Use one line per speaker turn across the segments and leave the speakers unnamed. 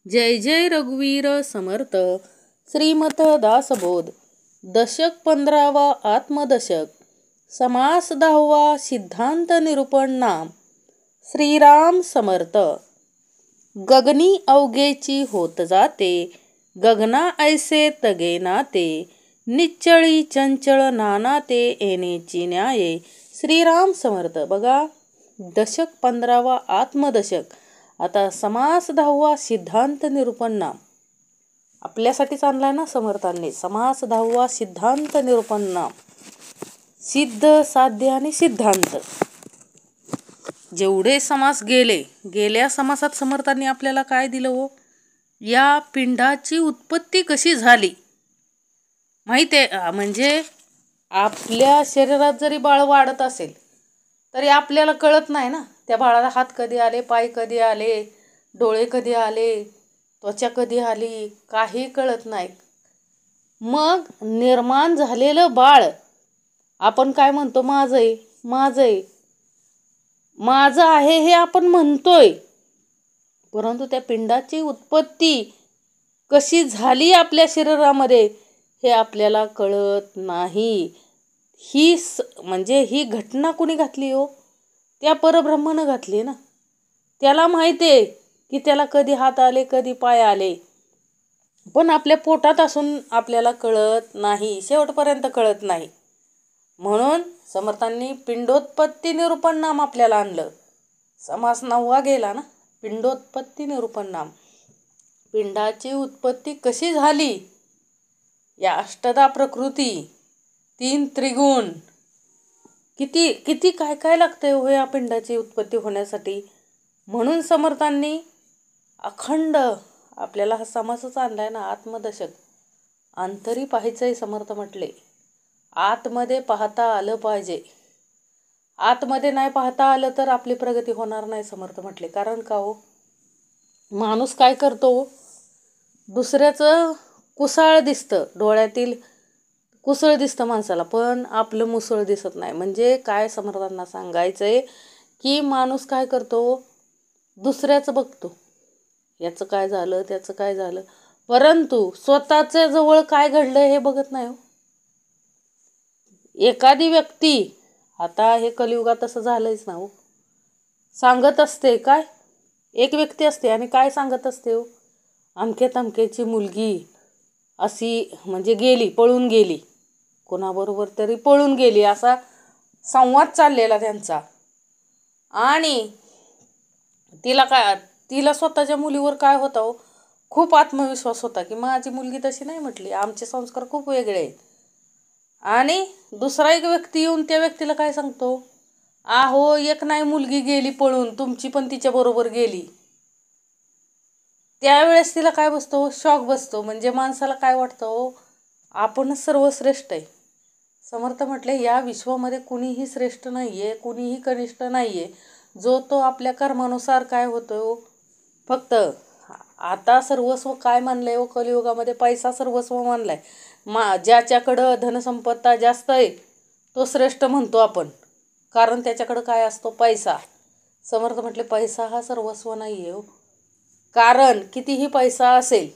जय जय रघुवीर समर्थ. श्रीमत दासबोध. दशक 15वा आत्मदशक. समास 10वा सिद्धांत निरूपण नाम. श्रीराम समर्थ. गगनी अवघेची होत जाते, गगना ऐसे तगे नाते, निच्चळी चंचळ नाना ते येणेची न्याये. श्रीराम समर्थ. बघा, दशक 15वा आत्मदशक. आता समास 10वा सिद्धांत निरूपण नाम आपल्यासाठीच आणलाय ना समर्थांनी. समास 10वा सिद्धांत निरूपण नाम. सिद्ध, साध्य आणि सिद्धांत. जेवढे समास गेल्या समासात समर्थांनी आपल्याला काय दिलं हो? या पिंडाची उत्पत्ती कशी झाली माहिती आहे. म्हणजे आपल्या शरीरात जरी बाळ वाढत असेल तरी आपल्याला कळत नाही ना, त्या बाळाला हात कधी आले, पाय कधी आले, डोळे कधी आले, त्वचा कधी आली, काही कळत नाही. मग निर्माण झालेलं बाळ आपण काय म्हणतो? माझं आहे हे आपण म्हणतोय, परंतु त्या पिंडाची उत्पत्ती कशी झाली आपल्या शरीरामध्ये हे आपल्याला कळत नाही. म्हणजे ही घटना कुणी घातली हो? त्या परब्रह्मानं घातली ना. त्याला माहिती आहे की त्याला कधी हात आले, कधी पाय आले, पण आपल्या पोटात असून आपल्याला कळत नाही, शेवटपर्यंत कळत नाही. म्हणून समर्थांनी पिंडोत्पत्ती निरूपण नाम आपल्याला आणलं. समास 9वा गेला ना, पिंडोत्पत्ती निरूपण नाम. पिंडाची उत्पत्ती कशी झाली, या अष्टधा प्रकृती, 3 त्रिगुण, किती काय काय लागतंय हो या पिंडाची उत्पत्ती होण्यासाठी. म्हणून समर्थांनी अखंड आपल्याला हा समासच आणलाय ना, आत्मदशक. अंतरी पाहायचंय समर्थ म्हटले. आतमध्ये पाहता आलं पाहिजे. आतमध्ये नाही पाहता आलं तर आपली प्रगती होणार नाही समर्थ म्हटले. कारण का हो? माणूस काय करतो? दुसऱ्याचं कुसाळ दिसतं, डोळ्यातील कुसळ दिसतं माणसाला, पण आपलं मुसळ दिसत नाही. म्हणजे काय समर्थांना सांगायचंय की माणूस काय करतो? दुसऱ्याचं बघतो, याचं काय झालं, त्याचं काय झालं, परंतु स्वतःच्या जवळ काय घडलं हे बघत नाही हो. एखादी व्यक्ती, आता हे कलियुगात तसं झालंच ना हो, सांगत असते काय, एक व्यक्ती असते आणि काय सांगत असते हो? अमके तमकेची मुलगी अशी म्हणजे गेली, पळून गेली, कोणाबरोबर तरी पळून गेली, असा संवाद चाललेला त्यांचा. आणि तिला स्वतःच्या मुलीवर काय होता हो? खूप आत्मविश्वास होता की माझी मुलगी तशी नाही म्हटली, आमचे संस्कार खूप वेगळे आहेत. आणि दुसरा एक व्यक्ती येऊन त्या व्यक्तीला काय सांगतो? आहो, एक नाही मुलगी गेली पळून, तुमची पण तिच्या बरोबर गेली. त्यावेळेस तिला काय बसतो? शॉक बसतो. म्हणजे माणसाला काय वाटतं हो? आपणच सर्वश्रेष्ठ आहे. समर्थ म्हटले, या विश्वामध्ये कुणीही श्रेष्ठ नाहीये, कुणीही कनिष्ठ नाहीये. जो तो आपल्या कर्मानुसार काय होतो? फक्त आता सर्वस्व काय मानलंय हो कलियुगामध्ये? पैसा सर्वस्व मानलाय. ज्याच्याकडं धनसंपत्ता जास्त आहे तो श्रेष्ठ म्हणतो आपण, कारण त्याच्याकडं काय असतो? पैसा. समर्थ म्हटले, पैसा हा सर्वस्व नाही आहे हो. कारण कितीही पैसा असेल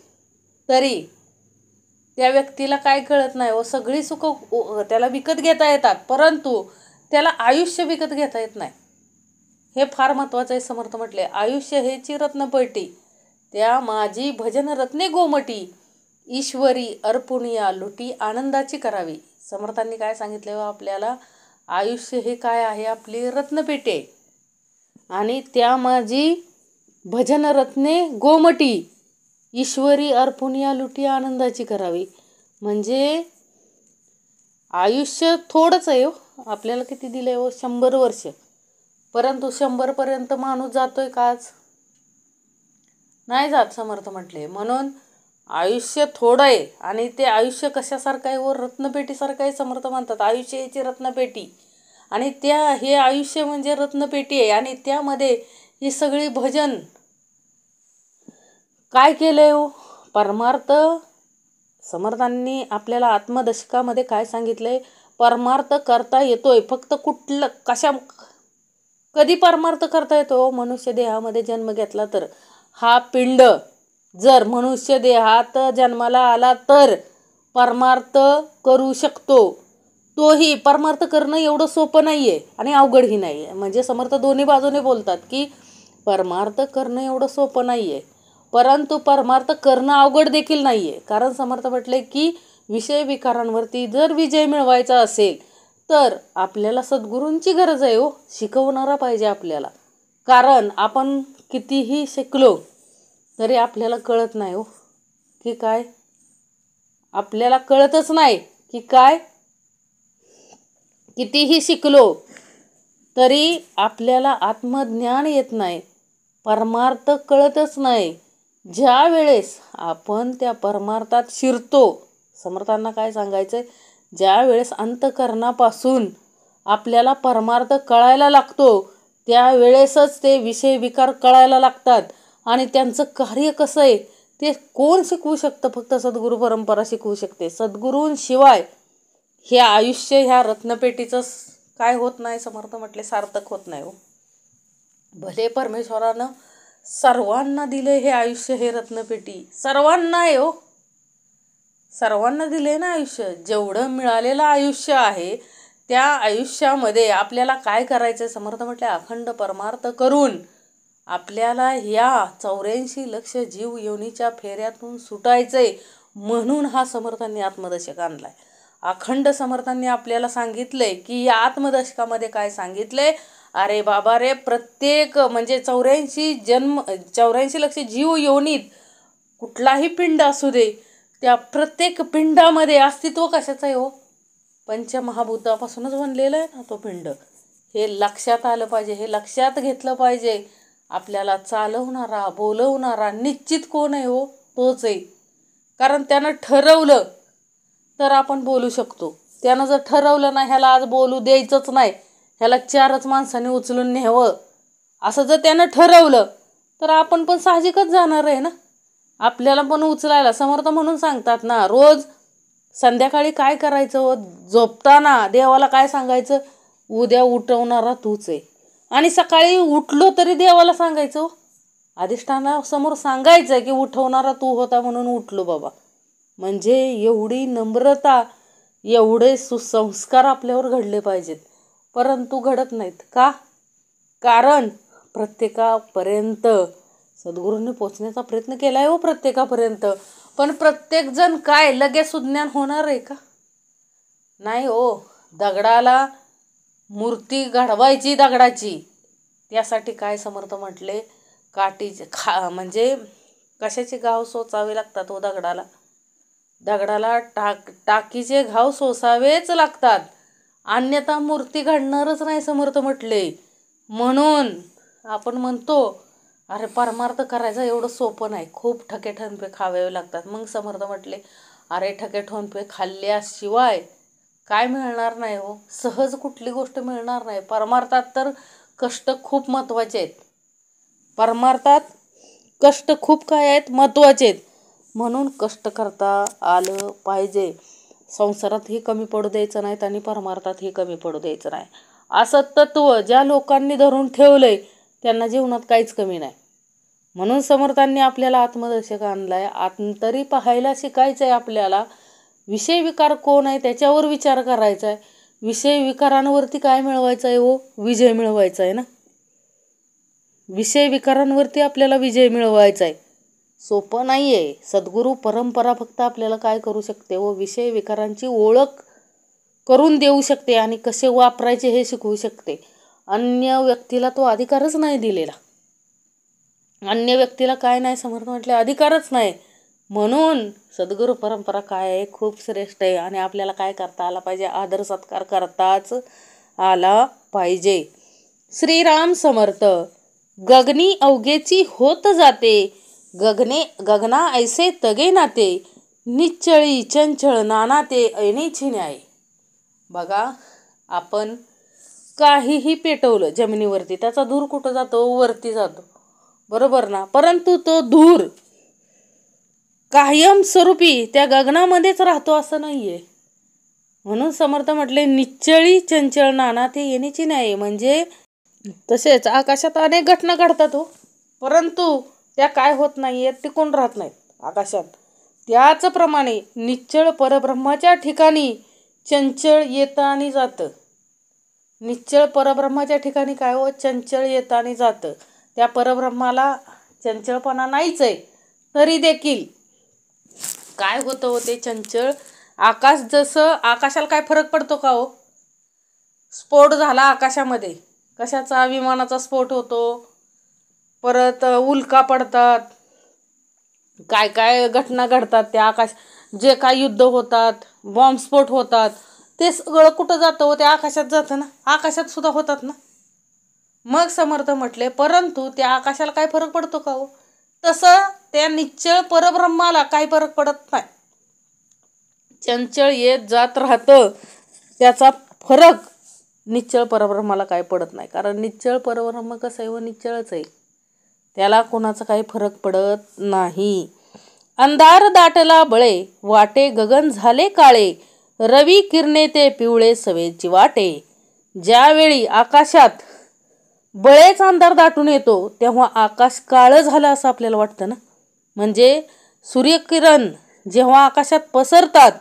तरी त्या व्यक्तीला काय कळत नाही हो, सगळी सुख त्याला विकत घेता येतात, परंतु त्याला आयुष्य विकत घेता येत नाही. हे फार महत्त्वाचं आहे. समर्थ म्हटले, आयुष्य हेची रत्नपेटी, त्या माझी भजन रत्ने गोमटी, ईश्वरी अर्पुनिया लुटी आनंदाची करावी. समर्थांनी काय सांगितले हो आपल्याला? आयुष्य हे काय आहे? आपली रत्नपेटी आहे. आणि त्या माझी भजन रत्ने गोमटी, ईश्वरी अर्पुनिया लुटी आनंदाची करावी. म्हणजे आयुष्य थोडंच आहे हो. आपल्याला किती दिलंय हो? 100 वर्ष. परंतु 100 पर्यंत माणूस जातोय का आज? नाही जात. समर्थ म्हटले, म्हणून आयुष्य थोडं आहे. आणि ते आयुष्य कशासारखं आहे व? रत्नपेटीसारखं आहे. समर्थ म्हणतात आयुष्य याची रत्नपेटी, आणि हे आयुष्य म्हणजे रत्नपेटी आहे. आणि त्यामध्ये ही सगळी भजन काय केलंय हो? परमार्थ. समर्थांनी आपल्याला आत्मदशकामध्ये काय सांगितलंय? परमार्थ करता येतोय, फक्त कधी परमार्थ करता येतो? मनुष्य देहामध्ये जन्म घेतला तर. हा पिंड जर मनुष्य देहात जन्माला आला तर परमार्थ करू शकतो. तोही परमार्थ करणं एवढं सोपं नाही आहे आणि अवघडही नाही आहे. म्हणजे समर्थ दोन्ही बाजूने बोलतात की परमार्थ करणं एवढं सोपं नाही आहे, परंतु परमार्थ करणं अवघड देखील नाही आहे. कारण समर्थ म्हटले की विषय विकारांवरती जर विजय मिळवायचा असेल तर आपल्याला सद्गुरूंची गरज आहे. शिकवणारा पाहिजे आपल्याला. कारण आपण कितीही शिकलो तरी आपल्याला कळत नाही की काय, आपल्याला कळतच नाही की काय. कितीही शिकलो तरी आपल्याला आत्मज्ञान येत नाही, परमार्थ कळतच नाही. ज्या वेळेस आपण त्या परमार्थात शिरतो, समर्थांना काय सांगायचंय, ज्या वेळेस अंतःकरणापासून आपल्याला परमार्थ कळायला लागतो त्यावेळेसच ते विषय विकार कळायला लागतात. आणि त्यांचं कार्य कसं आहे ते कोण शिकवू शकतं? फक्त सद्गुरू परंपरा शिकवू शकते. सद्गुरूंशिवाय हे आयुष्य ह्या रत्नपेटीचं काय होत नाही, समर्थ म्हटले सार्थक होत नाही. भले परमेश्वरानं सर्वांना दिले हे आयुष्य, हे रत्नपेटी सर्वांना आहे सर्वांना दिले ना आयुष्य. जेवढं मिळालेलं आयुष्य आहे त्या आयुष्यामध्ये आपल्याला काय करायचं? समर्थ म्हटले अखंड परमार्थ करून आपल्याला या 84 लक्ष जीव योनीच्या फेऱ्यातून सुटायचंय. म्हणून हा समर्थांनी आत्मदशक आणलाय. अखंड समर्थांनी आपल्याला सांगितलंय की या आत्मदशकामध्ये काय सांगितलंय, अरे बाबा रे, प्रत्येक म्हणजे 84 लक्ष जीव योनीत कुठलाही पिंड असू दे, त्या प्रत्येक पिंडामध्ये अस्तित्व कशाचं आहे पंचमहाभूतापासूनच बनलेलं आहे ना तो पिंड. हे लक्षात आलं पाहिजे, हे लक्षात घेतलं पाहिजे. आपल्याला चालवणारा बोलवणारा निश्चित कोण आहे तोच आहे. कारण त्यानं ठरवलं तर आपण बोलू शकतो. त्यानं जर ठरवलं नाही ह्याला आज बोलू द्यायचंच नाही, ह्याला 4च माणसाने उचलून न्यावं, असं जर त्यानं ठरवलं तर आपण पण साहजिकच जाणार आहे ना. आपल्याला पण उचलायला समर्थ म्हणून सांगतात ना, रोज संध्याकाळी काय करायचं, झोपताना देवाला काय सांगायचं, उद्या उठवणारा तूच आहे. आणि सकाळी उठलो तरी देवाला सांगायचं, अधिष्ठानासमोर सांगायचं की उठवणारा तू होता म्हणून उठलो बाबा. म्हणजे एवढी नम्रता, एवढे सुसंस्कार आपल्यावर घडले पाहिजेत, परंतु घडत नाहीत. का? कारण प्रत्येकापर्यंत सद्गुरूंनी पोचण्याचा प्रयत्न केलाय प्रत्येकापर्यंत, पण प्रत्येकजण काय लगेच सुज्ञान होणार आहे का? नाही दगडाला मूर्ती घडवायची दगडाची, त्यासाठी काय समर्थ म्हटले, काठीचे म्हणजे कशाचे घाव सोसावे लागतात दगडाला. दगडाला टाकीचे घाव सोसावेच लागतात, अन्यथा मूर्ती घडणारच नाही समर्थ म्हटले. म्हणून आपण म्हणतो अरे परमार्थ करायचा एवढं सोपं नाही, खूप ठके ठणपे खावे लागतात. मग समर्थ म्हटले अरे ठके ठणपे खाल्ल्याशिवाय काय मिळणार नाही सहज कुठली गोष्ट मिळणार नाही. परमार्थात तर कष्ट खूप महत्त्वाचे आहेत, परमार्थात कष्ट खूप काय आहेत, महत्त्वाचे आहेत. म्हणून कष्ट करता आलं पाहिजे. संसारातही कमी पडू द्यायचं नाहीत आणि परमार्थातही कमी पडू द्यायचं नाही. असं तत्व ज्या लोकांनी धरून ठेवलंय त्यांना जीवनात काहीच कमी नाही. म्हणून समर्थांनी आपल्याला आत्मदर्शक आणलाय. आंतरी पाहायला शिकायचं आहे आपल्याला. विषय विकार कोण आहे त्याच्यावर विचार करायचा आहे. विषय विकारांवरती काय मिळवायचं आहे विजय मिळवायचा आहे ना. विषय विकारांवरती आपल्याला विजय मिळवायचा आहे. सोपं नाही आहे. सद्गुरू परंपरा फक्त आपल्याला काय करू शकते विषय विकारांची ओळख करून देऊ शकते आणि कसे वापरायचे हे शिकवू शकते. अन्य व्यक्तीला तो अधिकारच नाही दिलेला. अन्य व्यक्तीला काय नाही समर्थ म्हटले अधिकारच नाही. म्हणून सद्गुरू परंपरा काय आहे, खूप श्रेष्ठ आहे आणि आपल्याला काय करता आला पाहिजे, आदर सत्कार करताच आला पाहिजे. श्रीराम समर्थ. गगनी अवघेची होत जाते, गगना ऐसे तगे नाते, निश्चळी चंचळ नाना ते ऐनीची न्याय. बघा, आपण काहीही पेटवलं जमिनीवरती त्याचा धूर कुठं जातो, वरती जातो, बरोबर ना. परंतु तो धूर कायम स्वरूपी त्या गगनामध्येच राहतो असं नाहीये. म्हणून समर्थ म्हटले निश्चळी चंचळ नाना ते येण्याची नाही. म्हणजे तसेच आकाशात अनेक घटना घडतात परंतु त्या काय होत नाही आहेत, टिकून राहत नाहीत आकाशात. त्याचप्रमाणे निश्चळ परब्रह्माच्या ठिकाणी चंचल येतं आणि जातं. निश्चळ परब्रह्माच्या ठिकाणी काय हो, चंचल येतं आणि जातं. त्या परब्रह्माला चंचलपणा नाहीच आहे, तरी देखील काय होतं हो ते चंचल. आकाश जसं, आकाशाला काय फरक पडतो का हो? स्फोट झाला आकाशामध्ये, कशाचा, विमानाचा स्फोट होतो, परत उल्का पडतात, काय काय घटना घडतात त्या आकाश, जे काय युद्ध होतात, बॉम्बस्फोट होतात, ते सगळं कुठं जातं हो, ते आकाशात जातं ना, आकाशात सुद्धा होतात ना. मग समर्थ म्हटले, परंतु त्या आकाशाला काय फरक पडतो का हो? तसं त्या निश्चळ परब्रह्माला काही फरक पडत नाही. चंचल येत जात राहतं, त्याचा फरक निश्चळ परब्रह्माला काय पडत नाही. कारण निश्चळ परब्रह्म कसं आहे व निश्चळच आहे, त्याला कोणाचा काही फरक पडत नाही. अंधार दाटला बळे, वाटे गगन झाले काळे, रवी किरणे ते पिवळे सवेची वाटे. ज्यावेळी आकाशात बळेच अंधार दाटून येतो तेव्हा आकाश काळं झालं असं आपल्याला वाटतं ना. म्हणजे सूर्यकिरण जेव्हा आकाशात पसरतात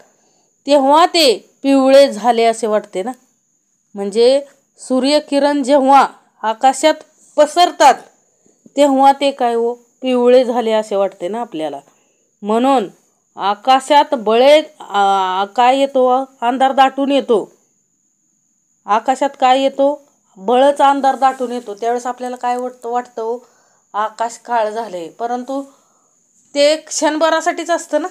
तेव्हा ते पिवळे झाले असे वाटते ना. म्हणजे सूर्यकिरण जेव्हा आकाशात पसरतात तेव्हा ते काय हो, पिवळे झाले असे वाटते ना आपल्याला. म्हणून आकाशात बळे काय येतो, अंधार दाटून येतो. आकाशात काय येतो, बळच अंधार दाटून येतो. त्यावेळेस आपल्याला काय वाटतं हो, आकाश काळ झाले. परंतु ते क्षणभरासाठीच असतं ना.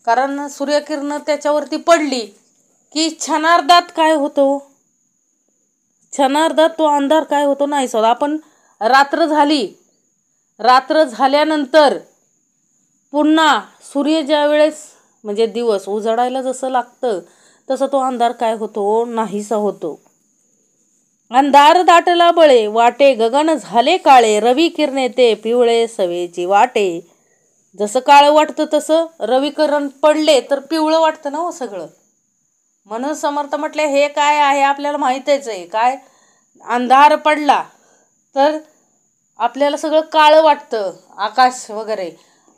कारण सूर्यकिरणं त्याच्यावरती पडली की क्षणार्धात काय होतो, क्षणार्धात तो अंधार काय होतो, नाही सर. आपण रात्र झाली, रात्र झाल्यानंतर पुन्हा सूर्य ज्या वेळेस म्हणजे दिवस उजडायला जसं लागतं तसं तो अंधार काय होतो, नाहीसा होतो. अंधार दाटला बळे, वाटे गगन झाले काळे, रवी किरणे ते पिवळे सवेची वाटे. जसं काळं वाटतं तसं रविकिरण पडले तर पिवळं वाटतं ना हो सगळं. म्हणून समर्थ म्हटले, हे काय आहे आपल्याला माहीतच आहे. काय, अंधार पडला तर आपल्याला सगळं काळं वाटतं आकाश वगैरे,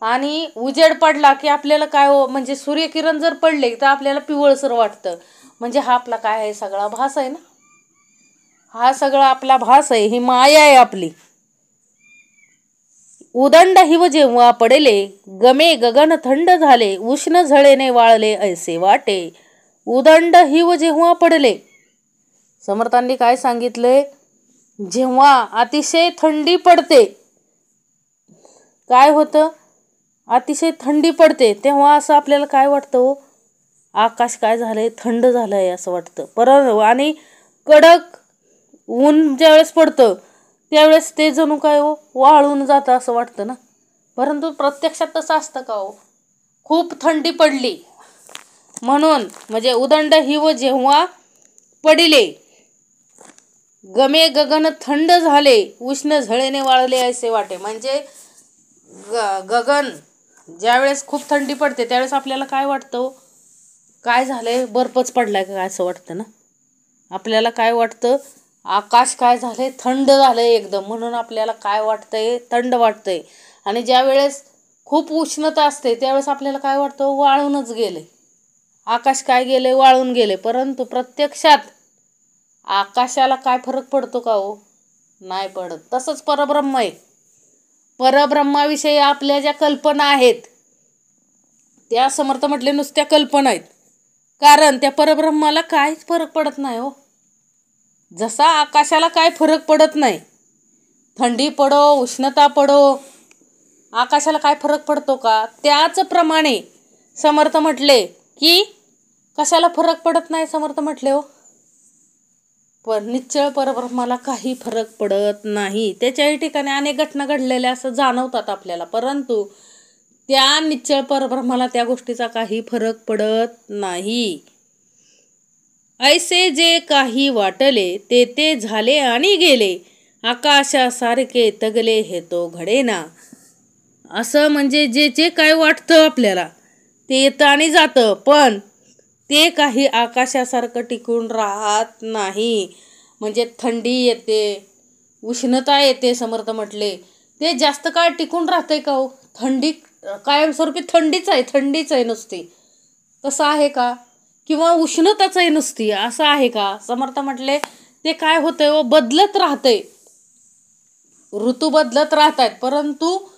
आणि उजेड पडला की आपल्याला काय हो, म्हणजे सूर्यकिरण जर पडले तर आपल्याला पिवळसर वाटतं. म्हणजे हा आपला काय आहे, सगळा भास आहे ना. हा सगळा आपला भास आहे, ही माया आहे आपली. उदंड हिव जेव्हा पडले, गमे गगन थंड झाले, उष्ण झळेने वाळले ऐसे वाटे. उदंड हिव जेव्हा पडले, समर्थांनी काय सांगितले, जेव्हा अतिशय थंडी पडते, काय होतं, अतिशय थंडी पडते तेव्हा असं आपल्याला काय वाटतं हो, आकाश काय झालंय, थंड झालंय असं वाटतं. आणि कडक ऊन ज्यावेळेस पडतं त्यावेळेस ते जणू काय हो, वाळून जातं असं वाटतं ना. परंतु प्रत्यक्षात तसं असतं का हो? खूप थंडी पडली म्हणून, म्हणजे उदंड हिव जेव्हा पडिले, गमे गगन थंड झाले, उष्ण झळेने वाळले ऐसे वाटे. म्हणजे गगन ज्यावेळेस खूप थंडी पडते त्यावेळेस आपल्याला काय वाटतं, काय झालंय, बर्फच पडलाय का असं वाटतं ना. आपल्याला काय वाटतं, आकाश काय झालंय, थंड झालंय एकदम, म्हणून आपल्याला काय वाटतंय, थंड वाटतंय. आणि ज्या वेळेस खूप उष्णता असते त्यावेळेस आपल्याला काय वाटतं, वाळूनच गेले, आकाश काय गेले, वाळून गेले. परंतु प्रत्यक्षात आकाशाला काय फरक पडतो का हो, नाही पडत. तसंच परब्रह्म आहे. परब्रह्माविषयी आपल्या ज्या कल्पना आहेत त्या समर्थ म्हटले नुसत्या कल्पना आहेत. कारण त्या परब्रह्माला काहीच फरक पडत नाही हो. जसा आकाशाला काय फरक पडत नाही, थंडी पडो उष्णता पडो, आकाशाला काय फरक पडतो का, त्याचप्रमाणे समर्थ म्हटले की कशाला फरक पडत नाही. समर्थ म्हटले हो, पण निश्चळ परब्रह्माला काही फरक पडत नाही. त्याच्याही ठिकाणी अनेक घटना घडलेल्या असं जाणवतात आपल्याला, परंतु त्या निश्चळ परब्रह्माला त्या गोष्टीचा काही फरक पडत नाही. ऐसे जे काही वाटले ते ते झाले आणि गेले, आकाशासारखे तगले हे तो घडेना. असं म्हणजे जे जे काय वाटतं आपल्याला ते येतं आणि जातं, पण ते काही आकाशासारखं टिकून राहत नाही. म्हणजे थंडी येते, उष्णता येते, समर्थ म्हटले ते जास्त काळ टिकून राहतंय का हो? थंडी कायमस्वरूपी थंडीच आहे नुसती, तसं आहे का? किंवा उष्णताच आहे नुसती, असं आहे का? समर्थ म्हटले ते काय होतंय हो, बदलत राहतंय, ऋतू बदलत राहतात, परंतु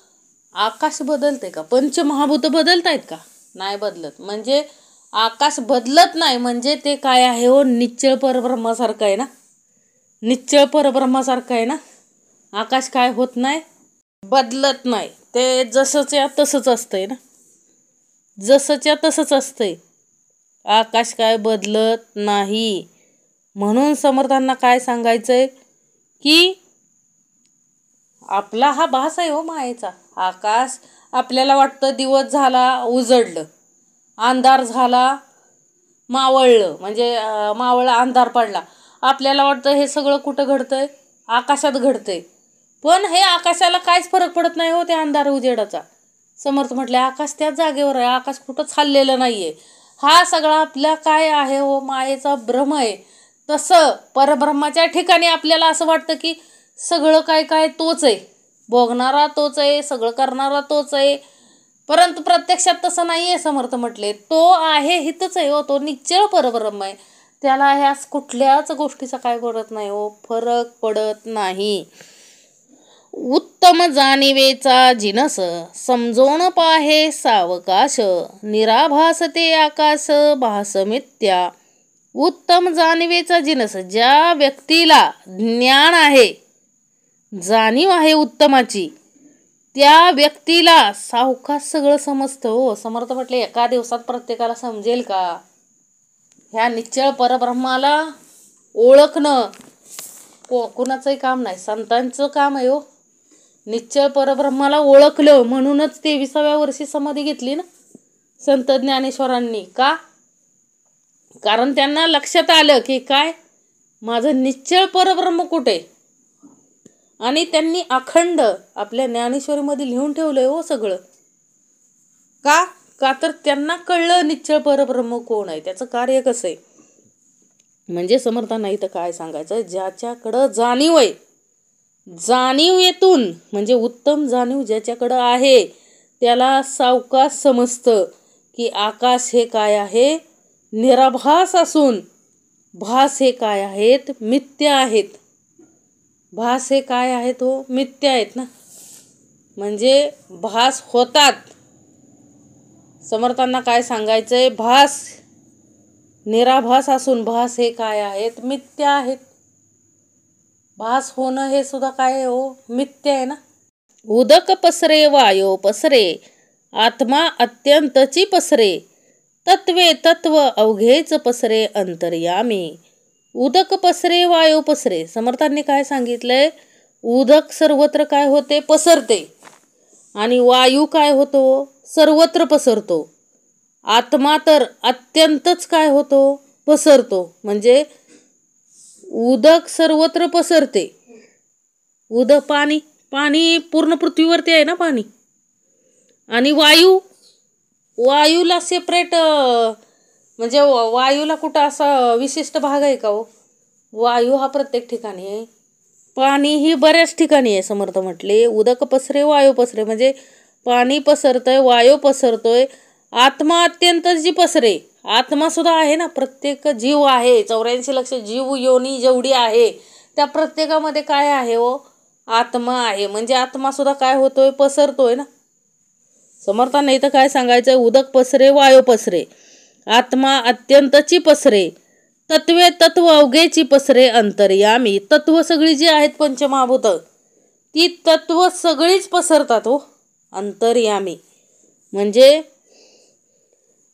आकाश बदलते का? पंचमहाभूत बदलतायत का? नाही बदलत. म्हणजे आकाश बदलत नाही म्हणजे ते काय आहे हो, निश्चळ परब्रह्मासारखं आहे ना, निश्चळ परब्रह्मासारखं आहे ना. आकाश काय होत नाही, बदलत नाही, ते जसंच्या तसंच असतंय ना, जसंच्या तसंच असतंय. आकाश काय बदलत नाही. म्हणून समर्थांना काय सांगायचंय की आपला हा भास आहे हो मायेचा. आकाश आपल्याला वाटतं दिवस झाला उजडलं, अंधार झाला मावळलं, म्हणजे मावळला अंधार पडला. आपल्याला वाटतं हे सगळं कुठं घडतंय, आकाशात घडतंय. पण हे आकाशाला काहीच फरक पडत नाही हो त्या अंधार उजेडाचा. समर्थ म्हटले आकाश त्याच जागेवर आहे, आकाश कुठंच हललेलं नाहीये. हा सगळा आपला काय आहे हो, मायेचा भ्रम आहे. तसं परब्रह्माच्या ठिकाणी आपल्याला असं वाटतं की सगळं काय काय तोच आहे, बघणारा तोच आहे, सगळं करणारा तोच आहे. परंतु प्रत्यक्षात तसं नाही आहे. समर्थ म्हटले तो आहे हितच आहे हो, तो निश्चळ परब्रह्म आहे. त्याला ह्या कुठल्याच गोष्टीचा काय पडत नाही हो, फरक पडत नाही. उत्तम जाणिवेचा जिनस, समजोन पाहे सावकाश, निराभास ते आकाश भास मिथ्या. उत्तम जाणिवेचा जिनस, ज्या व्यक्तीला ज्ञान आहे, जाणीव आहे उत्तमाची, त्या व्यक्तीला सावकाश सगळं समजतं हो. समर्थ म्हटले एका दिवसात प्रत्येकाला समजेल का? ह्या निश्चळ परब्रह्माला ओळखणं कुणाचंही काम नाही, संतांचं काम आहे हो. निश्चळ परब्रह्माला ओळखलं म्हणूनच 23व्या वर्षी समाधी घेतली ना संत ज्ञानेश्वरांनी. का? कारण त्यांना लक्षात आलं की काय, माझं निश्चळ परब्रह्म कुठे. आणि त्यांनी अखंड आपल्या ज्ञानेश्वरीमध्ये लिहून ठेवलंय हो सगळं. का? का तर त्यांना कळलं निश्चळ परब्रह्म कोण आहे, त्याचं कार्य कसं आहे. म्हणजे समर्थांना इथं काय सांगायचं, ज्याच्याकडं जाणीव आहे, जाणीव येतून म्हणजे उत्तम जाणीव ज्याच्याकडं आहे त्याला सावकाश समजतं की आकाश हे काय आहे, निराभास असून भास हे काय आहेत, मिथ्या आहेत. भास हे काय आहेत हो, मिथ्या आहेत ना, म्हणजे भास होतात. समर्थांना काय सांगायचंय, भास निराभास असून भास हे काय आहेत, मिथ्या आहेत. भास होणं हे सुद्धा काय आहे हो, मिथ्या आहे ना. उदक पसरे वायो पसरे, आत्मा अत्यंतची पसरे, तत्वे तत्व अवघेच पसरे अंतर्यामी. उदक पसरे वायो पसरे, समर्थांनी काय सांगितलंय, उदक सर्वत्र काय होते, पसरते. आणि वायू काय होतो, सर्वत्र पसरतो. आत्मा तर अत्यंतच काय होतो, पसरतो. म्हणजे उदक सर्वत्र पसरते. पाणी पाणी पूर्ण पृथ्वीवरती आहे ना पाणी. आणि वायूला सेपरेट, म्हणजे वायूला कुठं असा विशिष्ट भाग आहे का हो. वायू हा प्रत्येक ठिकाणी आहे, पाणी ही बऱ्याच ठिकाणी आहे. समर्थ म्हटले उदक पसरे वायू पसरे, म्हणजे पाणी पसरतंय, वायू पसरतोय, आत्मा अत्यंत जी पसरे. आत्मा सुद्धा आहे ना, प्रत्येक जीव आहे, 84 लक्ष जीव योनी जेवढी आहे त्या प्रत्येकामध्ये काय आहे हो, आत्मा आहे. म्हणजे आत्मा सुद्धा काय होतोय, पसरतोय ना. समर्थांना इथं काय सांगायचंय, उदक पसरे वायू पसरे, आत्मा अत्यंतची पसरे, तत्वे तत्व अवघेची पसरे अंतर्यामी. तत्व सगळी जी आहेत पंचमहाभूत, ती तत्व सगळीच पसरतात हो अंतर्यामी. म्हणजे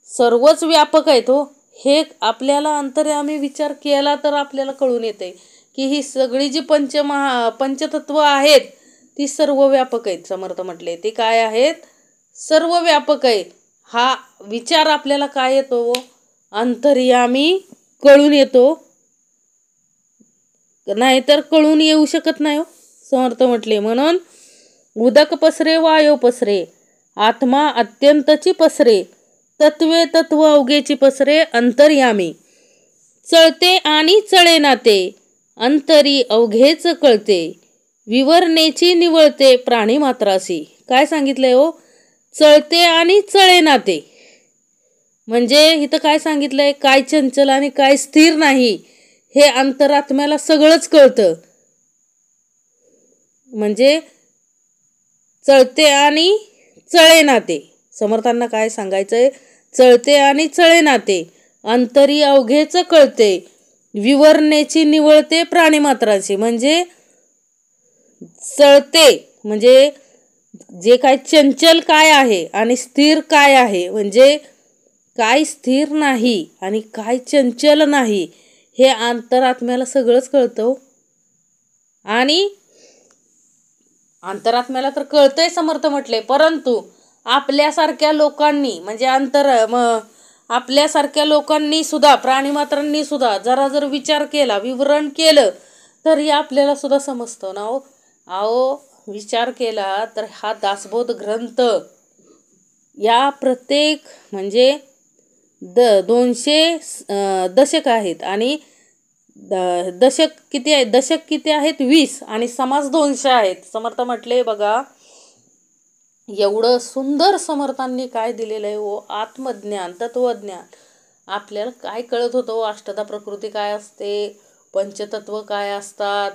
सर्वच व्यापक आहेत हो. हे आपल्याला अंतर्यामी विचार केला तर आपल्याला कळून येते की ही सगळी जी पंचतत्व आहेत ती सर्व व्यापक आहेत. समर्थ म्हटले ते काय आहेत, सर्व व्यापक आहे. हा विचार आपल्याला काय येतो, अंतर्यामी कळून येतो, नाहीतर कळून येऊ शकत नाही हो. समर्थ म्हटले म्हणून उदक पसरे वायू पसरे, आत्मा अत्यंतची पसरे, तत्वे तत्व अवघेची पसरे अंतर्यामी. चळते आणि चळे नाते, अंतरी अवघेच कळते, विवरणेची निवळते प्राणी मात्रासी. काय सांगितलंय हो? चळते आणि चळेनाते. म्हणजे इथं काय सांगितलंय? काय चंचल आणि काय स्थिर नाही हे अंतरात्म्याला सगळंच कळतं. म्हणजे चळते आणि चळेनाते. समर्थांना काय सांगायचंय? चळते आणि चळेनाते अंतरी अवघेच कळते, विवरणेची निवळते प्राणीमात्राची. म्हणजे चळते म्हणजे जे काय चंचल काय आहे आणि स्थिर काय आहे, म्हणजे काय स्थिर नाही आणि काय चंचल नाही हे अंतरात्म्याला सगळंच कळतं. आणि अंतरात्म्याला तर कळतंय समर्थ म्हटले, परंतु आपल्यासारख्या लोकांनी म्हणजे आपल्यासारख्या लोकांनी सुद्धा, प्राणीमात्रांनी सुद्धा जर विचार केला, विवरण केलं तरी आपल्याला सुद्धा समजतं ना हो. अहो विचार केला तर हा दासबोध ग्रंथ या प्रत्येक म्हणजे 200 दशक आहेत आणि दशक किती आहेत? दशक किती आहेत? 20 आणि समास 200 आहेत. समर्थ म्हटले बघा, एवढं सुंदर समर्थांनी काय दिलेलं आहे हो, आत्मज्ञान, तत्वज्ञान. आपल्याला काय कळत होतं? अष्टधा प्रकृती काय असते, पंचतत्व काय असतात,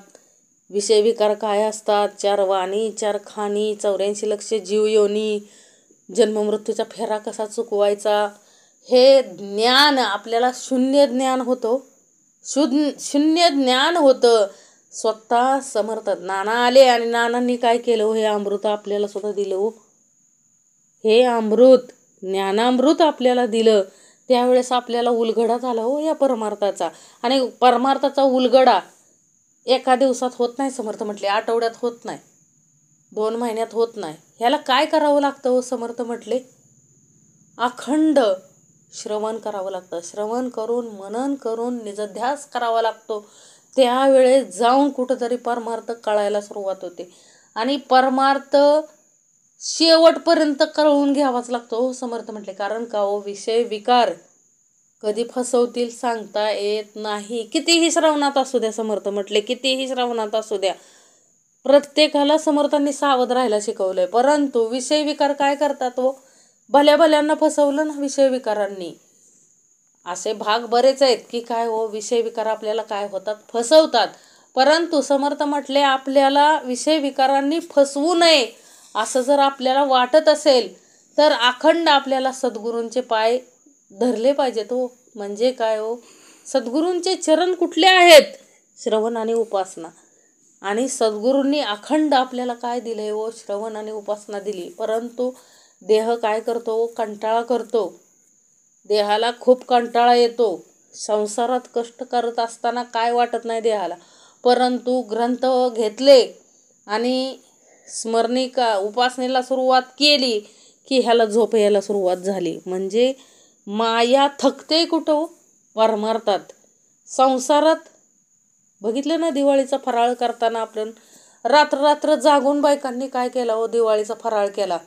विषय विकार काय असतात, 4 वाणी 4 खाणी, 84 लक्ष जीवयोनी, जन्ममृत्यूचा फेरा कसा चुकवायचा, हे ज्ञान आपल्याला शून्य ज्ञान होतं. शून्य ज्ञान होतं. स्वतः समर्थ नाना आले आणि नानांनी काय केलं? हे अमृत आपल्याला सुद्धा दिलं हो. हे अमृत, ज्ञानामृत आपल्याला दिलं. त्यावेळेस आपल्याला उलगडा झाला हो या परमार्थाचा. आणि परमार्थाचा उलगडा एका दिवसात होत नाही. समर्थ म्हटले आठवड्यात होत नाही, 2 महिन्यात होत नाही. ह्याला काय करावं लागतं हो? समर्थ म्हटले अखंड श्रवण करावं लागतं. श्रवण करून मनन करून निजध्यास करावा लागतो. त्यावेळेस जाऊन कुठंतरी परमार्थ कळायला सुरुवात होते. आणि परमार्थ शेवटपर्यंत कळवून घ्यावाच लागतो हो. समर्थ म्हटले कारण का हो, विषय विकार कधी फसवतील सांगता येत नाही. कितीही श्रवणात असू द्या. समर्थ म्हटले कितीही श्रवणात असू द्या, प्रत्येकाला समर्थांनी सावध राहायला शिकवलंय. परंतु विषय विकार काय करतात हो? भल्या भल्यांना फसवलं ना विषय विकारांनी. असे भाग बरेच आहेत की काय हो, विषय विकार आपल्याला काय होतात? फसवतात. परंतु समर्थ म्हटले आपल्याला विषय विकारांनी फसवू नये असं जर आपल्याला वाटत असेल तर अखंड आपल्याला सद्गुरूंचे पाय धरले पाहिजेत हो. म्हणजे काय हो, सद्गुरूंचे चरण कुठले आहेत? श्रवण आणि उपासना. आणि सद्गुरूंनी अखंड आपल्याला काय दिले हो? श्रवण आणि उपासना दिली. परंतु देह काय करतो? कंटाळा करतो. देहाला खूप कंटाळा येतो. संसारात कष्ट करत असताना काय वाटत नाही देहाला. परंतु ग्रंथ घेतले आणि स्मरणिका उपासनेला सुरुवात केली की ह्याला झोप यायला सुरुवात झाली. म्हणजे माया थकते कुठं? परमार्थात. संसारात बघितलं ना, दिवाळीचा फराळ करताना आपण रात्र रात्र जागून बायकांनी काय केलं हो? दिवाळीचा फराळ केला.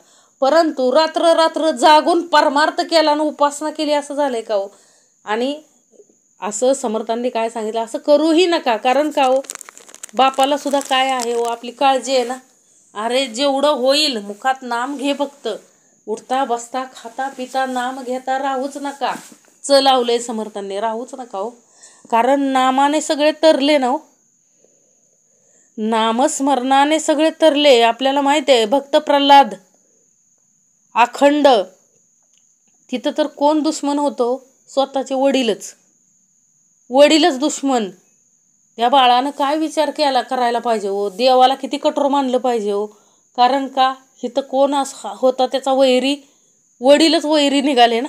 परंतु रात्र रात्र जागून परमार्थ केला आणि उपासना केली असं झालंय का हो? आणि असं समर्थांनी काय सांगितलं? असं करूही नका. कारण का हो, बापाला सुद्धा काय आहे हो, आपली काळजी आहे ना. अरे जेवढं होईल मुखात नाम घे फक्त. उठता बसता खाता पिता नाम घेता राहूच नका. लावलंय समर्थांनी, राहूच नका हो. कारण नामाने सगळे तरले ना हो. नामस्मरणाने सगळे तरले. आपल्याला माहिती आहे भक्त प्रल्हाद अखंड, तिथं तर कोण दुश्मन होतो? स्वतःचे वडीलच दुश्मन. त्या बाळानं काय विचार करायला पाहिजे हो? देवाला किती कठोर मानलं पाहिजे हो? कारण का इथं कोण होता त्याचा वैरी? वडीलच वैरी निघाले ना.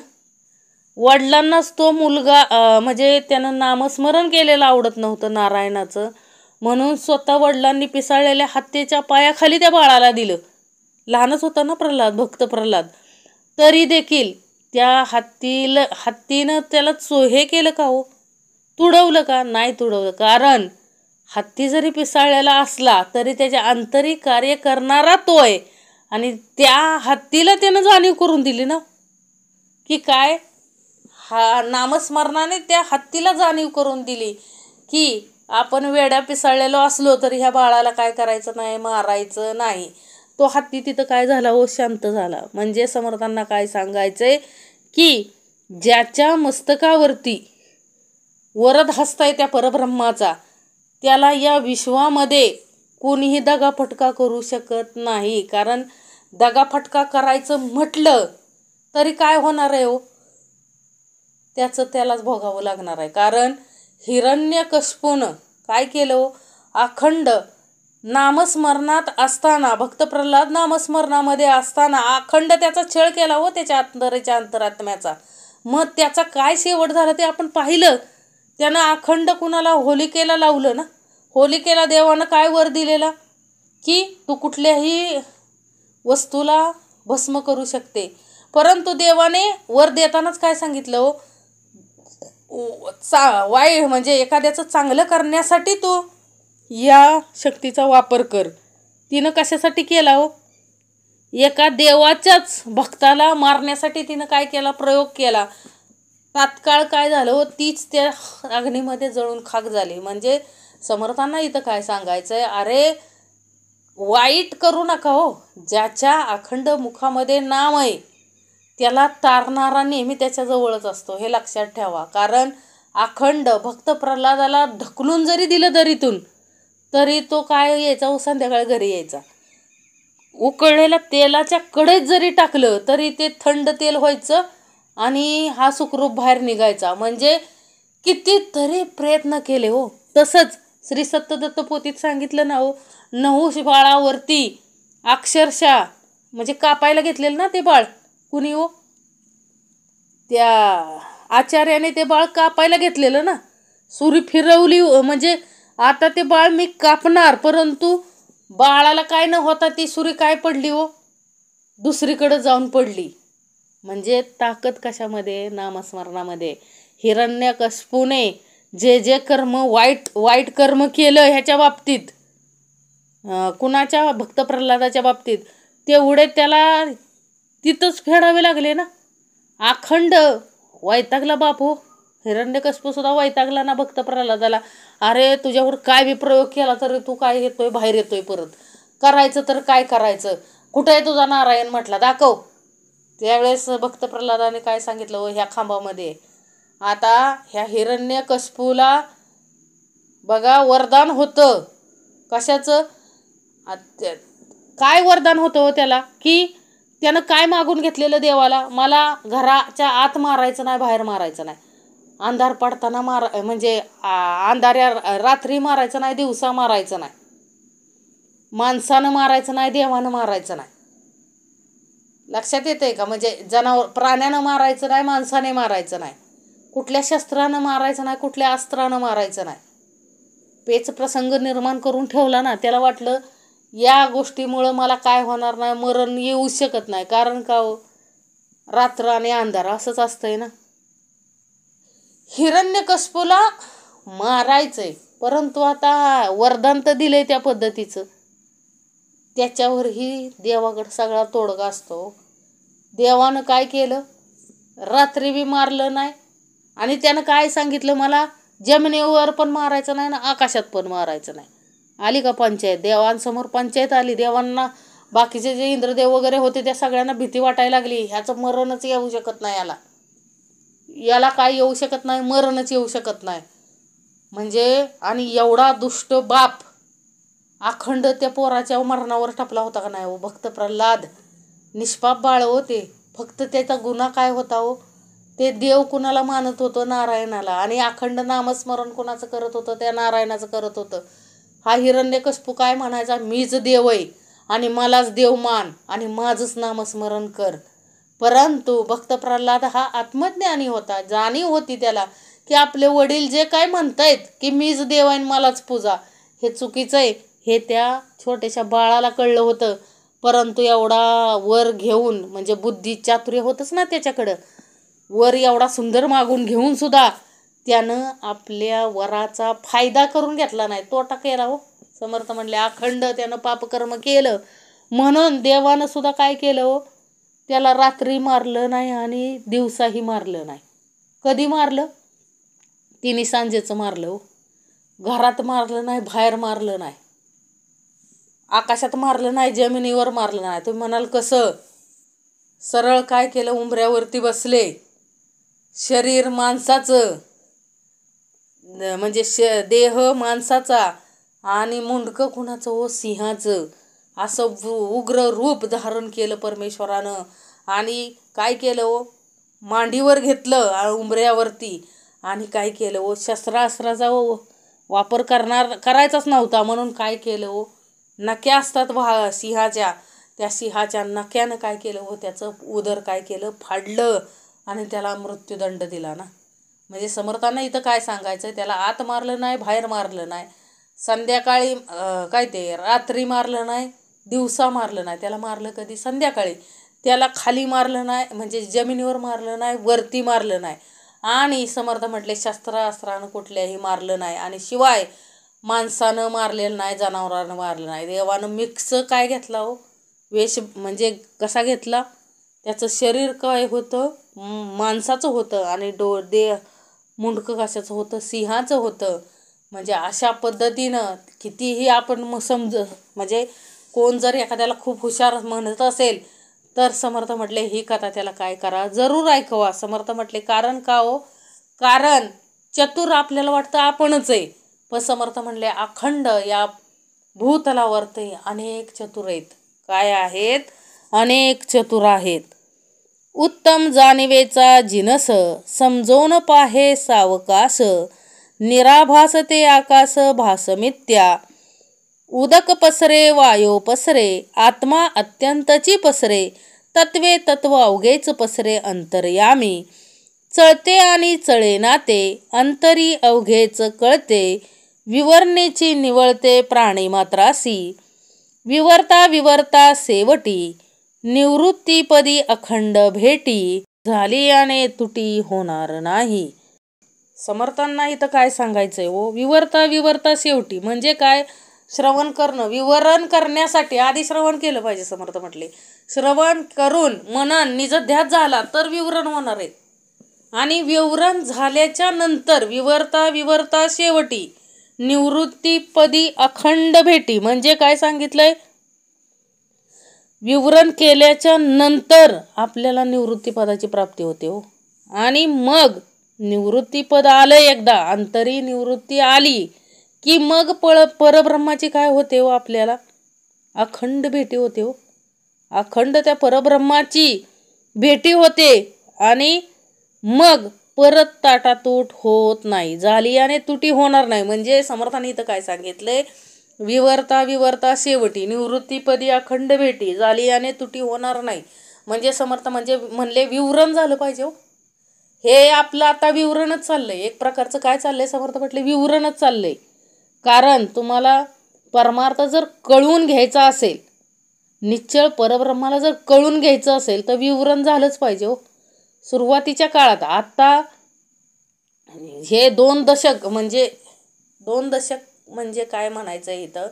वडिलांनाच तो मुलगा म्हणजे त्यानं नामस्मरण केलेलं आवडत नव्हतं नारायणाचं, म्हणून स्वतः वडिलांनी पिसाळलेल्या हत्तीच्या पायाखाली त्या बाळाला दिलं. लहानच होता ना प्रल्हाद, भक्त प्रल्हाद. तरी देखील त्या हत्तीनं त्याला हे केलं का हो? तुडवलं का? नाही तुडवलं. कारण हत्ती जरी पिसाळलेला असला तरी त्याच्या अंतरी कार्य करणारा तो आहे. आणि त्या हत्तीला त्यानं जाणीव करून दिली ना की काय, हा नामस्मरणाने त्या हत्तीला जाणीव करून दिली की आपण वेड्या पिसाळलेलो असलो तरी ह्या बाळाला काय करायचं नाही, मारायचं नाही. तो हत्ती तिथं काय झाला हो, शांत झाला. म्हणजे समर्थांना काय सांगायचंय की ज्याच्या मस्तकावरती वरद हस्त आहे त्या परब्रह्माचा, त्याला या विश्वामध्ये कोणीही दगाफटका करू शकत नाही. कारण दगाफटका करायचं म्हटलं तरी काय होणार आहे हो, त्याचं त्यालाच भोगावं लागणार आहे. कारण हिरण्यकश्यपूनं काय केलं हो, अखंड नामस्मरणात असताना, भक्त प्रल्हाद नामस्मरणामध्ये असताना अखंड त्याचा छळ केला हो, त्याच्या अंतरेच्या अंतरात्म्याचा. मग त्याचा काय शेवट झाला ते आपण पाहिलं. त्यानं अखंड कुणाला, होलिकेला लावलं ना. होलिकेला देवानं काय वर दिलेला की तू कुठल्याही वस्तूला भस्म करू शकते. परंतु देवाने वर देतानाच काय सांगितलं हो, वाईट म्हणजे एखाद्याचं चांगलं करण्यासाठी तू या शक्तीचा वापर कर. तिनं कशासाठी केला हो, एका देवाच्याच भक्ताला मारण्यासाठी तिनं काय केला, प्रयोग केला. तात्काळ काय झालं हो, तीच त्या अग्नीमध्ये जळून खाक झाली. म्हणजे समर्थांना इथं काय सांगायचंय, अरे वाईट करू नका हो. ज्याच्या अखंड मुखामध्ये नाम आहे त्याला तारणारा नेहमी त्याच्याजवळच असतो, हे लक्षात ठेवा. कारण अखंड भक्त प्रल्हादाला ढकलून जरी दिलं दरीतून तरी तो काय यायचा, संध्याकाळी घरी यायचा. उकळलेल्या तेलाच्या कढईत जरी टाकलं तरी ते थंड तेल व्हायचं आणि हा सुखरूप बाहेर निघायचा. म्हणजे कितीतरी प्रयत्न केले हो. तसंच श्री सत्यदत्त पोथीत सांगितलं ना हो, नहुष बाळावरती अक्षरशः म्हणजे कापायला घेतलेलं ना ते बाळ, कुणी हो, त्या आचार्याने ते बाळ कापायला घेतलेलं ना. सुरी फिरवली म्हणजे आता ते बाळ मी कापणार, परंतु बाळाला काय न होता ती सुरी काय पडली हो, दुसरीकडे जाऊन पडली. म्हणजे ताकद कशामध्ये, नामस्मरणामध्ये. हिरण्यकश्यपूने जे जे कर्म वाईट कर्म केलं ह्याच्या बाबतीत, कुणाच्या, भक्त प्रल्हादाच्या बाबतीत, तेवढे त्याला तिथंच फेडावे लागले ना. अखंड वैतागला बाप हो. हिरण्यकश्यपू सुद्धा वैतागला ना भक्त प्रल्हादाला. अरे तुझ्यावर काय बी प्रयोग केला तरी तू काय येतोय, बाहेर येतोय परत. करायचं तर काय करायचं, कुठं आहे तुझा नारायण म्हटला, दाखव. त्यावेळेस भक्त प्रल्हादाने काय सांगितलं हो, ह्या खांबामध्ये. आता ह्या हिरण्यकश्यपूला बघा वरदान होतं. कशाचं, काय वरदान होतं हो त्याला, की त्यानं काय मागून घेतलेलं देवाला, मला घराच्या आत मारायचं नाही, बाहेर मारायचं नाही, अंधार पडताना म्हणजे अंधाऱ्या रात्री मारायचं नाही, दिवसा मारायचं नाही, माणसानं मारायचं नाही, देवानं मारायचं नाही. लक्षात येतंय का? म्हणजे प्राण्यानं मारायचं नाही, माणसाने मारायचं नाही, कुठल्या शस्त्रानं मारायचं नाही, कुठल्या अस्त्रानं मारायचं नाही. पेच प्रसंग निर्माण करून ठेवला ना. त्याला वाटलं या गोष्टीमुळं मला काय होणार नाही, मरण येऊ शकत नाही. कारण का हो, रात्र आणि अंधार असंच असतंय ना. हिरण्यकश्यपूला मारायचंय, परंतु आता वरदान तर दिलंय त्या पद्धतीचं. त्याच्यावरही देवाकडं सगळा तोडगा असतो. देवानं काय केलं, रात्री बी मारलं नाही आणि त्यानं काय सांगितलं, मला जमिनीवर पण मारायचं नाही ना आकाशात पण मारायचं नाही. आली का पंचायत, देवांसमोर पंचायत आली. देवांना बाकीचे जे इंद्रदेव वगैरे होते त्या सगळ्यांना भीती वाटायला लागली, ह्याचं मरणच येऊ शकत नाही, याला काय येऊ शकत नाही, मरणच येऊ शकत नाही. म्हणजे आणि एवढा दुष्ट बाप अखंड त्या पोराच्या मरणावर टपला होता का नाही हो. भक्त प्रल्हाद निष्पाप बाळ होते. फक्त त्याचा गुन्हा काय होता हो, ते देव कुणाला मानत होतं, नारायणाला. आणि अखंड नामस्मरण कुणाचं करत होतं, त्या नारायणाचं करत होतं. हा हिरण्यकश्यपू काय म्हणायचा, मीच देव आहे आणि मलाच देव मान आणि माझंच नामस्मरण कर. परंतु भक्त प्रल्हाद हा आत्मज्ञानी होता. जाणीव होती त्याला की आपले वडील जे काय म्हणतायत की मीच देव आहे मलाच पूजा, हे चुकीचं आहे. हे त्या छोट्याशा बाळाला कळलं होतं. परंतु एवढा वर घेऊन, म्हणजे बुद्धी चातुर्य होतच ना त्याच्याकडं, वर एवढा सुंदर मागून घेऊन सुद्धा त्यानं आपल्या वराचा फायदा करून घेतला नाही, तोटा केला हो. समर्थ म्हणले अखंड त्यानं पापकर्म केलं म्हणून देवानं सुद्धा काय केलं हो, त्याला रात्री मारलं नाही आणि दिवसाही मारलं नाही. कधी मारलं, तिने सांजेचं मारलं हो. घरात मारलं नाही, बाहेर मारलं नाही, आकाशात मारलं नाही, जमिनीवर मारलं नाही. तुम्ही म्हणाल कसं? सरळ काय केलं, उंबऱ्यावरती बसले. शरीर माणसाचं, म्हणजे देह माणसाचा आणि मुंडकं कुणाचं? हो, सिंहाचं. असं उग्र रूप धारण केलं परमेश्वरानं. आणि काय केलं हो? मांडीवर घेतलं उंबऱ्यावरती. आणि काय केलं हो? शस्त्रास्त्राचा वापर करायचाच नव्हता, म्हणून काय केलं हो? नक्या असतात सिंहाच्या, त्या सिंहाच्या नक्यानं काय केलं हो? त्याचं उदर काय केलं? फाडलं आणि त्याला मृत्यूदंड दिला ना. म्हणजे समर्थांना इथं काय सांगायचं? त्याला आत मारलं नाही, बाहेर मारलं नाही, संध्याकाळी काय ते रात्री मारलं नाही, दिवसा मारलं नाही. त्याला मारलं कधी? संध्याकाळी. त्याला खाली मारलं नाही, म्हणजे जमिनीवर मारलं नाही, वरती मारलं नाही. आणि समर्थ म्हटले शस्त्रास्त्रानं कुठल्याही मारलं नाही. आणि शिवाय माणसानं मारलेलं नाही, जनावरानं मारलं नाही. देवानं मिक्स काय घेतला हो? वेश म्हणजे कसा घेतला? त्याचं शरीर काय होतं? माणसाचं होतं. आणि मुंडकं कशाचं होतं? सिंहाचं होतं. म्हणजे अशा पद्धतीनं कितीही आपण म्हणजे कोण जर एखाद्याला खूप हुशार म्हणत असेल तर समर्थ म्हटले ही कथा त्याला काय करा? जरूर ऐकवा. समर्थ म्हटले कारण का हो? कारण चतुर आपल्याला वाटतं आपणच आहे, पण समर्थ म्हणले अखंड या भूतलावरती अनेक चतुर आहेत. काय आहेत? अनेक चतुर आहेत. उत्तम जाणिवेचा जिनस, समजवून पाहे सावकाश, निराभास ते आकाश भासमित्या, उदक पसरे वायो पसरे, आत्मा अत्यंतची पसरे, तत्वे तत्व अवघेच पसरे अंतर्यामी, चळते आणि चळे नाते, अंतरी अवघेच कळते, विवरणेची निवळते प्राणी मात्रासी, विवरता विवरता सेवटी, निवृत्तीपदी अखंड भेटी, झाली आणि तुटी होणार नाही. समर्थांना इथं काय सांगायचंय हो? विवरता विवरता शेवटी म्हणजे काय? श्रवण करणं. विवरण करण्यासाठी आधी श्रवण केलं पाहिजे. समर्थ म्हटले श्रवण करून मनन निजध्यास झाला तर विवरण होणार आहे. आणि विवरण झाल्याच्या नंतर विवरता विवरता शेवटी निवृत्तीपदी अखंड भेटी म्हणजे काय सांगितलंय? विवरण केल्याच्या नंतर आपल्याला निवृत्तीपदाची प्राप्ती होते हो. आणि मग निवृत्तीपद आलं एकदा, अंतरी निवृत्ती आली की मग परब्रह्माची काय होते हो? आपल्याला अखंड भेटी होते हो. अखंड त्या परब्रह्माची भेटी होते. आणि मग परत ताटातूट होत नाही, झाली आणि तुटी होणार नाही. म्हणजे समर्थाने इथं काय सांगितलंय? विवरता विवरता शेवटी निवृत्तीपदी अखंड भेटी, झाली आणि तुटी होणार नाही. म्हणजे समर्थ म्हणजे म्हणले विवरण झालं पाहिजे हो. हे आपलं आता विवरणच चाललंय एक प्रकारचं. काय चाललंय? समर्थ म्हटले विवरणच चाललंय. कारण तुम्हाला परमार्थ जर कळून घ्यायचा असेल, निश्चळ परब्रह्माला जर कळून घ्यायचं असेल तर विवरण झालंच पाहिजे हो. सुरुवातीच्या काळात आता हे 2 दशक म्हणजे काय म्हणायचं आहे इथं?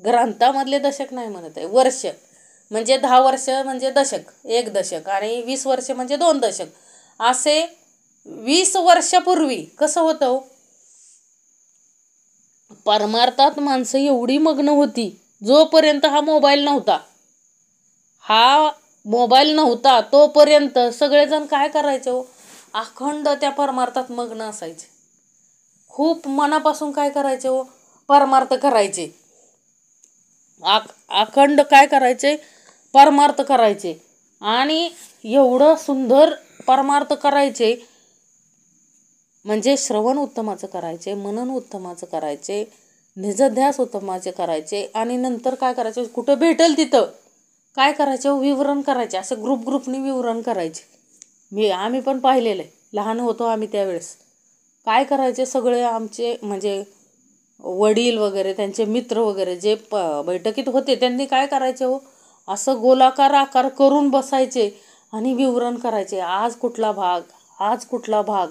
ग्रंथामधले दशक नाही म्हणत आहे, वर्ष. म्हणजे 10 वर्ष म्हणजे दशक, 1 दशक. आणि 20 वर्ष म्हणजे 2 दशक. असे 20 वर्षापूर्वी कसं होतं हो? परमार्थात माणसं एवढी मग्न होती जोपर्यंत हा मोबाईल नव्हता तोपर्यंत सगळेजण काय करायचे हो? अखंड त्या परमार्थात मग्न असायचे. खूप मनापासून काय करायचे हो? परमार्थ करायचे. अखंड काय करायचे? परमार्थ करायचे. आणि एवढं सुंदर परमार्थ करायचे. म्हणजे श्रवण उत्तमाचं करायचे, मनन उत्तमाचं करायचे, निजध्यास उत्तमाचे करायचे. आणि नंतर काय करायचे? कुठं भेटेल तिथं काय करायचे? विवरण करायचे. असे ग्रुपनी विवरण करायचे. आम्ही पण पाहिलेलं आहे, लहान होतो आम्ही त्यावेळेस. काय करायचे? सगळे आमचे म्हणजे वडील वगैरे, त्यांचे मित्र वगैरे जे बैठकीत होते त्यांनी काय करायचे हो? असं गोलाकार आकार करून बसायचे आणि विवरण करायचे. आज कुठला भाग.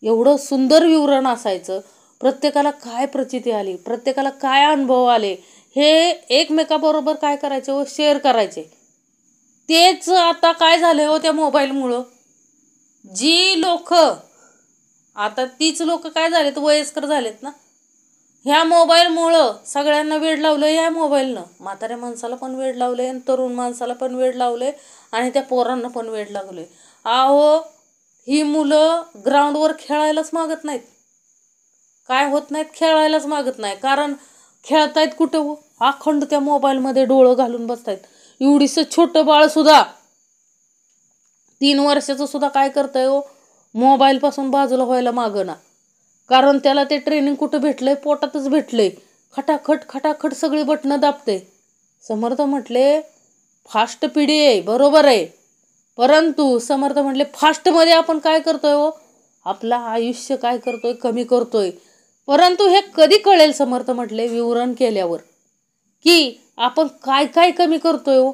एवढं सुंदर विवरण असायचं. प्रत्येकाला काय प्रचिती आली, प्रत्येकाला काय अनुभव आले, हे एकमेकाबरोबर काय करायचे हो? शेअर करायचे. तेच आता काय झाले हो? त्या मोबाईलमुळं तीच लोक काय झालेत? वयस्कर झालेत ना. ह्या मोबाईलमुळं सगळ्यांना वेड लावलं. या मोबाईलनं म्हाताऱ्या माणसाला पण वेड लावले आणि तरुण माणसाला पण वेड लावले आणि त्या पोरांना पण वेड लागले. अहो, ही मुलं ग्राउंडवर खेळायलाच मागत नाहीत. काय होत नाहीत, खेळायलाच मागत नाही. कारण खेळतायत कुठं हो, अखंड त्या मोबाईलमध्ये डोळं घालून बसतायत. एवढीसं छोटं बाळसुद्धा 3 वर्षाचं सुद्धा काय करतंय हो, मोबाईलपासून बाजूला व्हायला मागं. कारण त्याला ते ट्रेनिंग कुठं भेटलंय, पोटातच भेटलंय. खटाखट खटाखट सगळी बटणं दाबते. समर्थ म्हटले फास्ट पिढी आहे, बरोबर आहे. परंतु समर्थ म्हटले फास्टमध्ये आपण काय करतोय हो, आपलं आयुष्य काय करतोय, कमी करतोय. परंतु हे कधी कळेल समर्थ म्हटले, विवरण केल्यावर, की आपण काय काय कमी करतोय हो.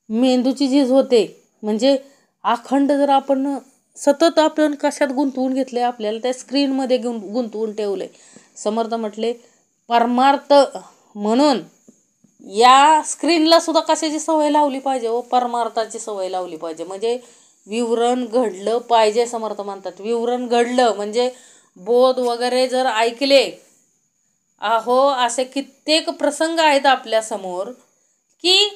मेंदूची झीज होते. म्हणजे अखंड जर आपण सतत आपण कशात गुंतवून घेतले, आपल्याला त्या स्क्रीनमध्ये गुंतवून ठेवले. समर्थ म्हटले परमार्थ म्हणून या स्क्रीनला सुद्धा कशाची सवय लावली पाहिजे हो, परमार्थाची सवय लावली पाहिजे. म्हणजे विवरण घडलं पाहिजे. समर्थ म्हणतात विवरण घडलं म्हणजे बोध वगैरे जर ऐकले. अहो, असे कित्येक प्रसंग आहेत आपल्यासमोर की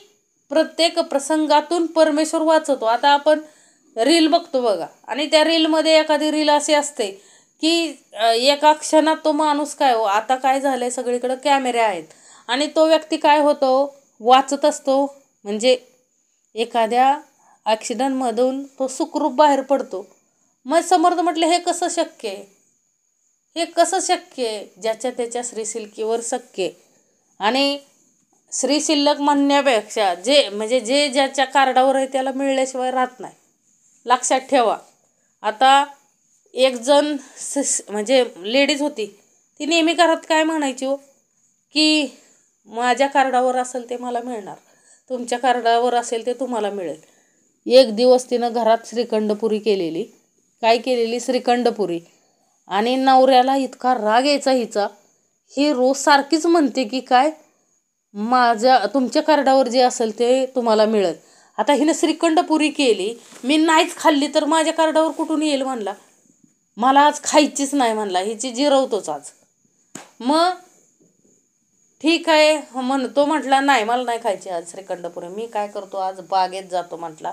प्रत्येक प्रसंगातून परमेश्वर वाचतो. आता आपण रील बघतो बघा, आणि त्या रीलमध्ये एखादी रील अशी असते की एका क्षणात तो माणूस काय हो, आता काय झालंय सगळीकडे कॅमेरे आहेत आणि तो व्यक्ती काय होतो, वाचत असतो. म्हणजे एखाद्या ॲक्सिडंटमधून तो सुखरूप बाहेर पडतो. मग समर्थ म्हटले हे कसं शक्य आहे, हे कसं शक्य आहे, ज्याच्या त्याच्या श्रीशिल्कीवर शक्य. आणि श्रीशिल्लक म्हणण्यापेक्षा म्हणजे जे ज्याच्या कार्डावर आहे त्याला मिळल्याशिवाय राहत नाही. लक्षात ठेवा. आता एक जण म्हणजे लेडीज होती, ती नेहमी घरात काय म्हणायची हो, की माझ्या कार्डावर असेल ते मला मिळणार, तुमच्या कार्डावर असेल ते तुम्हाला मिळेल. एक दिवस तिनं घरात श्रीखंडपुरी केलेली. काय केलेली, श्रीखंडपुरी. आणि नवऱ्याला इतका राग यायचा हिचा, ही रोज सारखीच म्हणते की काय तुमच्या कार्डावर जे असेल ते तुम्हाला मिळेल. आता हिनं श्रीखंडपुरी केली, मी नाहीच खाल्ली तर माझ्या कार्डावर कुठून येईल म्हणला. मला आज खायचीच नाही म्हणला, हिची जिरवतोच आज. मग ठीक आहे तो म्हटला नाही मला नाही खायची आज श्रीखंडपुरी. मी काय करतो, आज बागेत जातो म्हटला,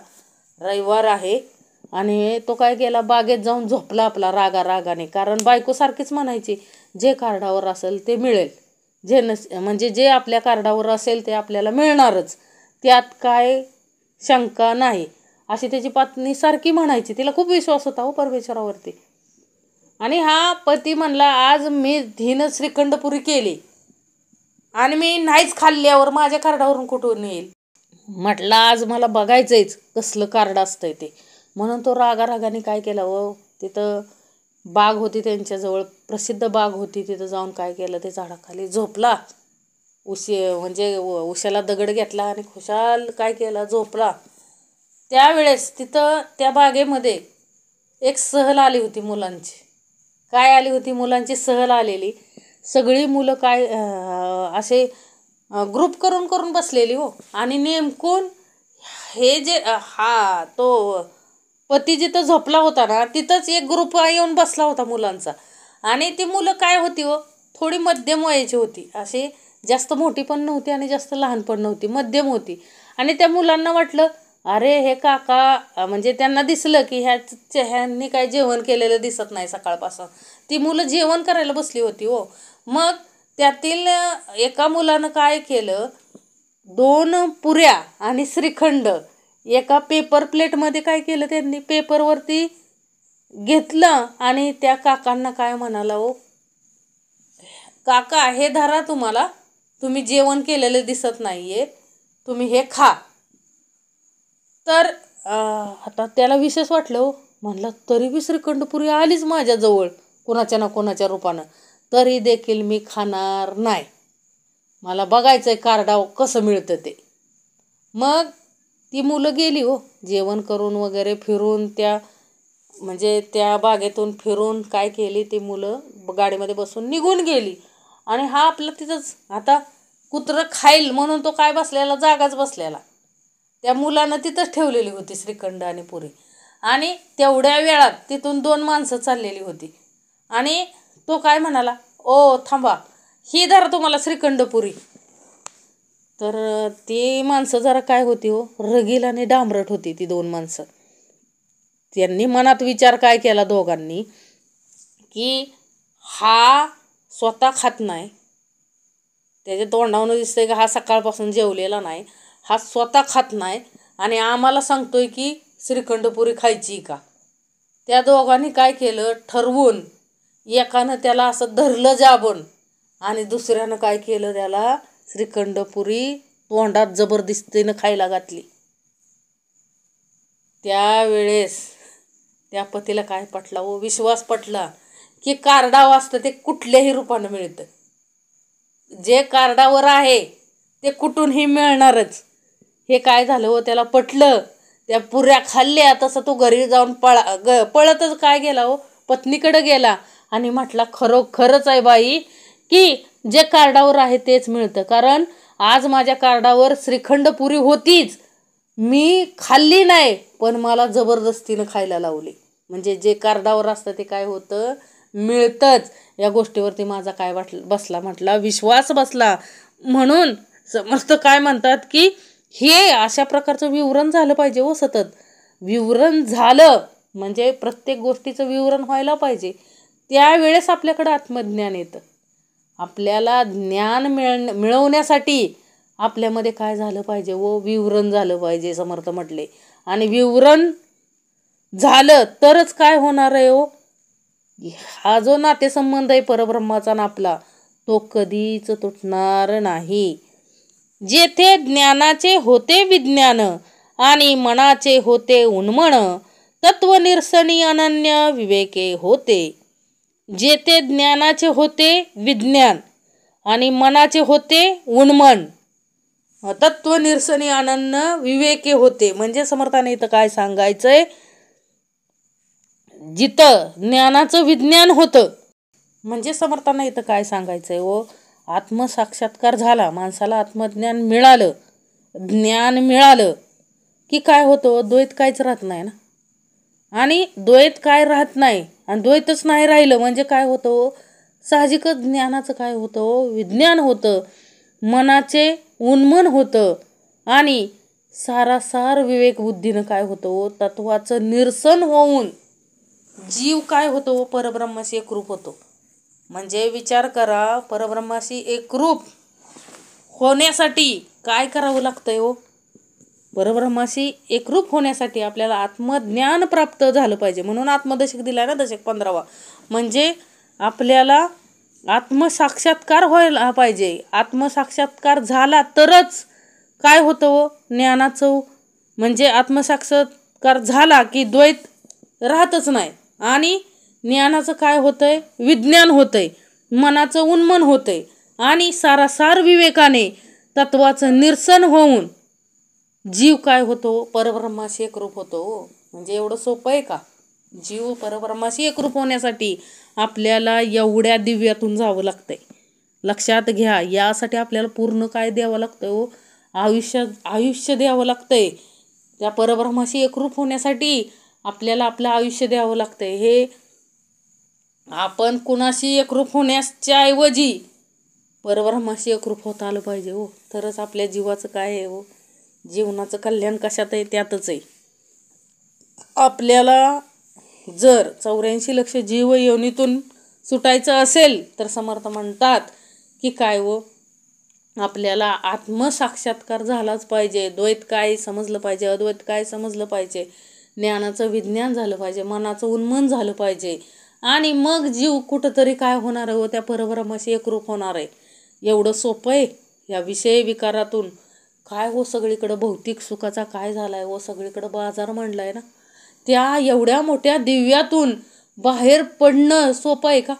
रविवार आहे. आणि तो काय केला, बागेत जाऊन झोपला आपला रागाने. कारण बायको सारखीच म्हणायची जे कार्डावर असेल ते मिळेल, म्हणजे जे आपल्या कार्डावर असेल ते आपल्याला मिळणारच, त्यात काय शंका नाही, अशी त्याची पत्नी सारखी म्हणायची. तिला खूप विश्वास होता हो परमेश्वरावरती. आणि हा पती म्हणला आज मी हिनं श्रीखंडपुरी केली आणि मी नाहीच खाल्ल्यावर माझ्या कार्डावरून कुठून येईल. म्हटलं आज मला बघायचंच कसलं कार्ड असतंय ते. म्हणून तो रागाने काय केलं हो, तिथं बाग होती त्यांच्याजवळ, प्रसिद्ध बाग होती, तिथं जाऊन काय केलं, ते झाडाखाली झोपला. म्हणजे उशाला दगड घेतला आणि खुशाल काय केला, झोपला. त्यावेळेस तिथं त्या बागेमध्ये एक सहल आली होती मुलांची. काय आली होती, मुलांची सहल आलेली. सगळी मुलं काय असे ग्रुप करून बसलेली हो. आणि नेमकून हे जे तो पती जिथं झोपला होता ना, तिथंच एक ग्रुप येऊन बसला होता मुलांचा. आणि ती मुलं काय होती हो, थोडी मध्यम वयाची होती. अशी जास्त मोठी पण नव्हती आणि जास्त लहान पण नव्हती, मध्यम होती. आणि त्या मुलांना वाटलं अरे हे काका, म्हणजे त्यांना दिसलं की ह्यांनी काय जेवण केलेलं दिसत नाही सकाळपासून. ती मुलं जेवण करायला बसली होती हो. मग त्यातील एका मुलानं काय केलं, 2 पुऱ्या आणि श्रीखंड एका पेपर प्लेटमध्ये काय केलं, त्यांनी पेपरवरती घेतलं आणि त्या काकांना काय म्हणाला हो, काका हे धरा, तुम्ही जेवण केलेलं दिसत नाहीये, तुम्ही हे खा. तर आता त्याला विशेष वाटलं हो. म्हणलं तरी बी श्रीखंडपुरी आलीच माझ्याजवळ कोणाच्या ना कोणाच्या रूपानं, तरी देखील मी खाणार नाही, मला बघायचंय कार्डावर कसं मिळतं ते. मग ती मुलं गेली हो, जेवण करून वगैरे फिरून म्हणजे त्या बागेतून फिरून काय केली, ती मुलं गाडीमध्ये बसून निघून गेली. आणि हा आपलं तिथंच आता कुत्रं खाईल म्हणून तो काय बसलेला, जागाच बसलेला. त्या मुलानं तिथंच ठेवलेली होती श्रीखंड आणि पुरी. आणि तेवढ्या वेळात तिथून 2 माणसं चाललेली होती. आणि तो काय म्हणाला, ओ थांबा, ही धरा तुम्हाला श्रीखंडपुरी. तर ती माणसं जरा काय होती हो, रगील आणि डांबरट होती ती दोन माणसं. त्यांनी मनात विचार काय केला दोघांनी, की हा स्वतः खात नाही, त्याच्या तोंडावरून दिसतंय की हा सकाळपासून जेवलेला नाही, हा स्वतः खात नाही आणि आम्हाला सांगतोय की श्रीखंडपुरी खायची का. त्या दोघांनी काय केलं ठरवून, एकानं त्याला असं धरलं जाबून आणि दुसऱ्यानं काय केलं, त्याला श्रीखंडपुरी तोंडात जबरदस्तीनं खायला घातली. त्यावेळेस त्या पतीला काय पटला व विश्वास पटला की कार्डावर असतं ते कुठल्याही रूपानं मिळतं, जे कार्डावर आहे ते कुठूनही मिळणारच. हे काय झालं हो, त्याला पटलं. त्या पुऱ्या खाल्ल्या, तसं तो घरी जाऊन पळतच काय गेला हो, पत्नीकडे गेला आणि म्हटला खरंच आहे बाई की जे कार्डावर आहे तेच मिळतं, कारण आज माझ्या कार्डावर श्रीखंडपुरी होतीच, मी खाल्ली नाही पण मला जबरदस्तीनं खायला लावली. म्हणजे जे कार्डावर असतं ते काय होतं, मिळतंच. या गोष्टीवरती माझा काय बसला म्हटला, विश्वास बसला. म्हणून समस्त काय म्हणतात की हे अशा प्रकारचं विवरण झालं पाहिजे हो, सतत विवरण झालं म्हणजे प्रत्येक गोष्टीचं विवरण व्हायला पाहिजे. त्यावेळेस आपल्याकडं आत्मज्ञान येतं. आपल्याला ज्ञान मिळवण्यासाठी आपल्यामध्ये काय झालं पाहिजे व विवरण झालं पाहिजे, समर्थ म्हटले. आणि विवरण झालं तरच काय होणार आहे हो, हा जो नातेसंबंध आहे परब्रह्माचा ना आपला, तो कधीच तुटणार नाही. जेथे ज्ञानाचे होते विज्ञान आणि मनाचे होते उन्मन, तत्वनिर्सनी अनन्य विवेके होते. जेथे ज्ञानाचे होते विज्ञान आणि मनाचे होते उन्मन, तत्वनिर्सनी अनन्य विवेके होते. म्हणजे समर्थाने इथं काय सांगायचंय, जिथं ज्ञानाचं विज्ञान होतं, म्हणजे समर्थांना इथं काय सांगायचंय व आत्मसाक्षात्कार झाला, माणसाला आत्मज्ञान मिळालं, ज्ञान मिळालं की काय होतं, द्वैत काहीच राहत नाही ना. आणि द्वैत काय राहत नाही आणि द्वैतच नाही राहिलं म्हणजे काय होतं, साहजिकच ज्ञानाचं काय होतं, विज्ञान होतं, मनाचे उन्मन होतं आणि सारासार विवेक बुद्धीनं काय होतं, तत्वाचं निरसन होऊन जीव काय होतो, परब्रह्माशी एकरूप होतो. म्हणजे विचार करा, परब्रह्माशी एकरूप होण्यासाठी काय करावं लागतंय हो, परब्रह्माशी एकरूप होण्यासाठी आपल्याला आत्मज्ञान प्राप्त झालं पाहिजे. म्हणून आत्मदशक दिला ना, दशक 15वा. म्हणजे आपल्याला आत्मसाक्षात्कार व्हायला पाहिजे. आत्मसाक्षात्कार झाला तरच काय होतं हो, ज्ञानाचं म्हणजे आत्मसाक्षात्कार झाला की द्वैत राहतच नाही आणि ज्ञानाचं काय होतंय, विज्ञान होतंय, मनाचं उन्मन होतंय आणि सारासार विवेकाने तत्वाचं निरसन होऊन जीव काय होतो, परब्रह्माशी एकरूप होतो. म्हणजे एवढं सोपं आहे का, जीव परब्रह्माशी एकरूप होण्यासाठी आपल्याला एवढ्या दिव्यातून जावं लागतंय. लक्षात घ्या, यासाठी आपल्याला पूर्ण काय द्यावं लागतं हो, आयुष्य द्यावं लागतंय. त्या परब्रह्माशी एकरूप होण्यासाठी आपल्याला आपलं आयुष्य द्यावं लागतंय. हे आपण कुणाशी एकरूप होण्याच्या ऐवजी परब्रह्माशी एकरूप होता आलं पाहिजे हो, तरच आपल्या जीवाचं काय आहे हो, जीवनाचं कल्याण कशात आहे, त्यातच आहे. आपल्याला जर 84 लक्ष जीव योनीतून सुटायचं असेल तर समर्थ म्हणतात की काय हो, आपल्याला आत्मसाक्षात्कार झालाच पाहिजे. द्वैत काय समजलं पाहिजे, अद्वैत काय समजलं पाहिजे, ज्ञानाचं विज्ञान झालं पाहिजे, मनाचं उन्मन झालं पाहिजे आणि मग जीव कुठंतरी काय होणार आहे हो, त्या परब्रह्माशी एकरूप होणार आहे. एवढं सोपं आहे. या विषय विकारातून काय हो, सगळीकडं भौतिक सुखाचा काय झालाय हो, सगळीकडं बाजार मांडलाय ना. त्या एवढ्या मोठ्या दिव्यातून बाहेर पडणं सोपं आहे का.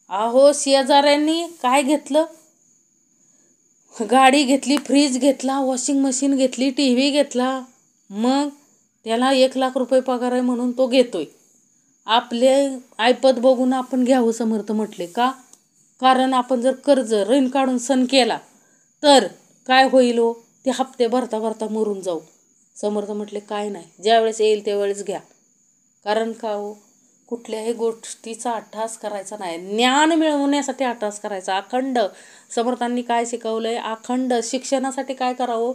अहो, शेजाऱ्यांनी काय घेतलं, गाडी घेतली, फ्रीज घेतला, वॉशिंग मशीन घेतली, TV घेतला, मग त्याला 1,00,000 रुपये पगार आहे म्हणून तो घेतोय. आपले ऐपत बघून आपण घ्यावं समर्थ म्हटले का, कारण आपण जर कर्ज ऋण काढून सण केला तर काय होईल हो, ते हप्ते भरता भरता मरून जाऊ. समर्थ म्हटले काय नाही, ज्यावेळेस येईल त्यावेळेस घ्या. कारण का हो, कुठल्याही गोष्टीचा अट्टहास करायचा नाही, ज्ञान मिळवण्यासाठी अट्टहास करायचा. अखंड समर्थांनी काय शिकवलंय, अखंड शिक्षणासाठी काय करावं,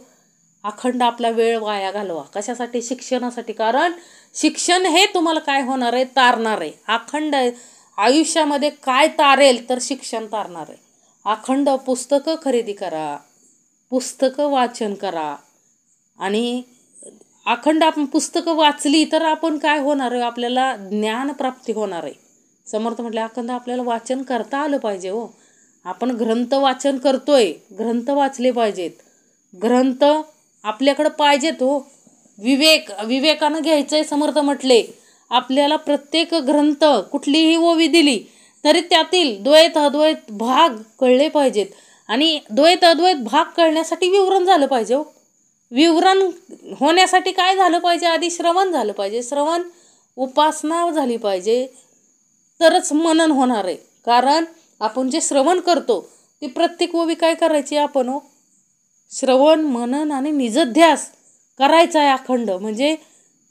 अखंड आपला वेळ वाया घालवा. कशासाठी, शिक्षणासाठी. कारण शिक्षण हे तुम्हाला काय होणार आहे, तारणार आहे. अखंड आयुष्यामध्ये काय तारेल तर शिक्षण तारणार आहे. अखंड पुस्तकं खरेदी करा, पुस्तकं वाचन करा. आणि अखंड आपण पुस्तकं वाचली तर आपण काय होणार आहे, आपल्याला ज्ञानप्राप्ती होणार आहे. समर्थ म्हटले अखंड आपल्याला वाचन करता आलं पाहिजे हो. आपण ग्रंथ वाचन करतोय, ग्रंथ वाचले पाहिजेत, ग्रंथ आपल्याकडं पाहिजेत हो. विवेकानं घ्यायचंय. समर्थ म्हटले आपल्याला प्रत्येक ग्रंथ कुठलीही ओवी दिली तरी त्यातील द्वैत अद्वैत भाग कळले पाहिजेत. आणि द्वैत अद्वैत भाग कळण्यासाठी विवरण झालं पाहिजे हो. विवरण होण्यासाठी काय झालं पाहिजे, आधी श्रवण झालं पाहिजे. श्रवण उपासना झाली पाहिजे तरच मनन होणार आहे. कारण आपण जे श्रवण करतो ती प्रत्येक ओवी काय करायची आपण हो, श्रवण मनन आणि निजध्यास करायचा आहे अखंड. म्हणजे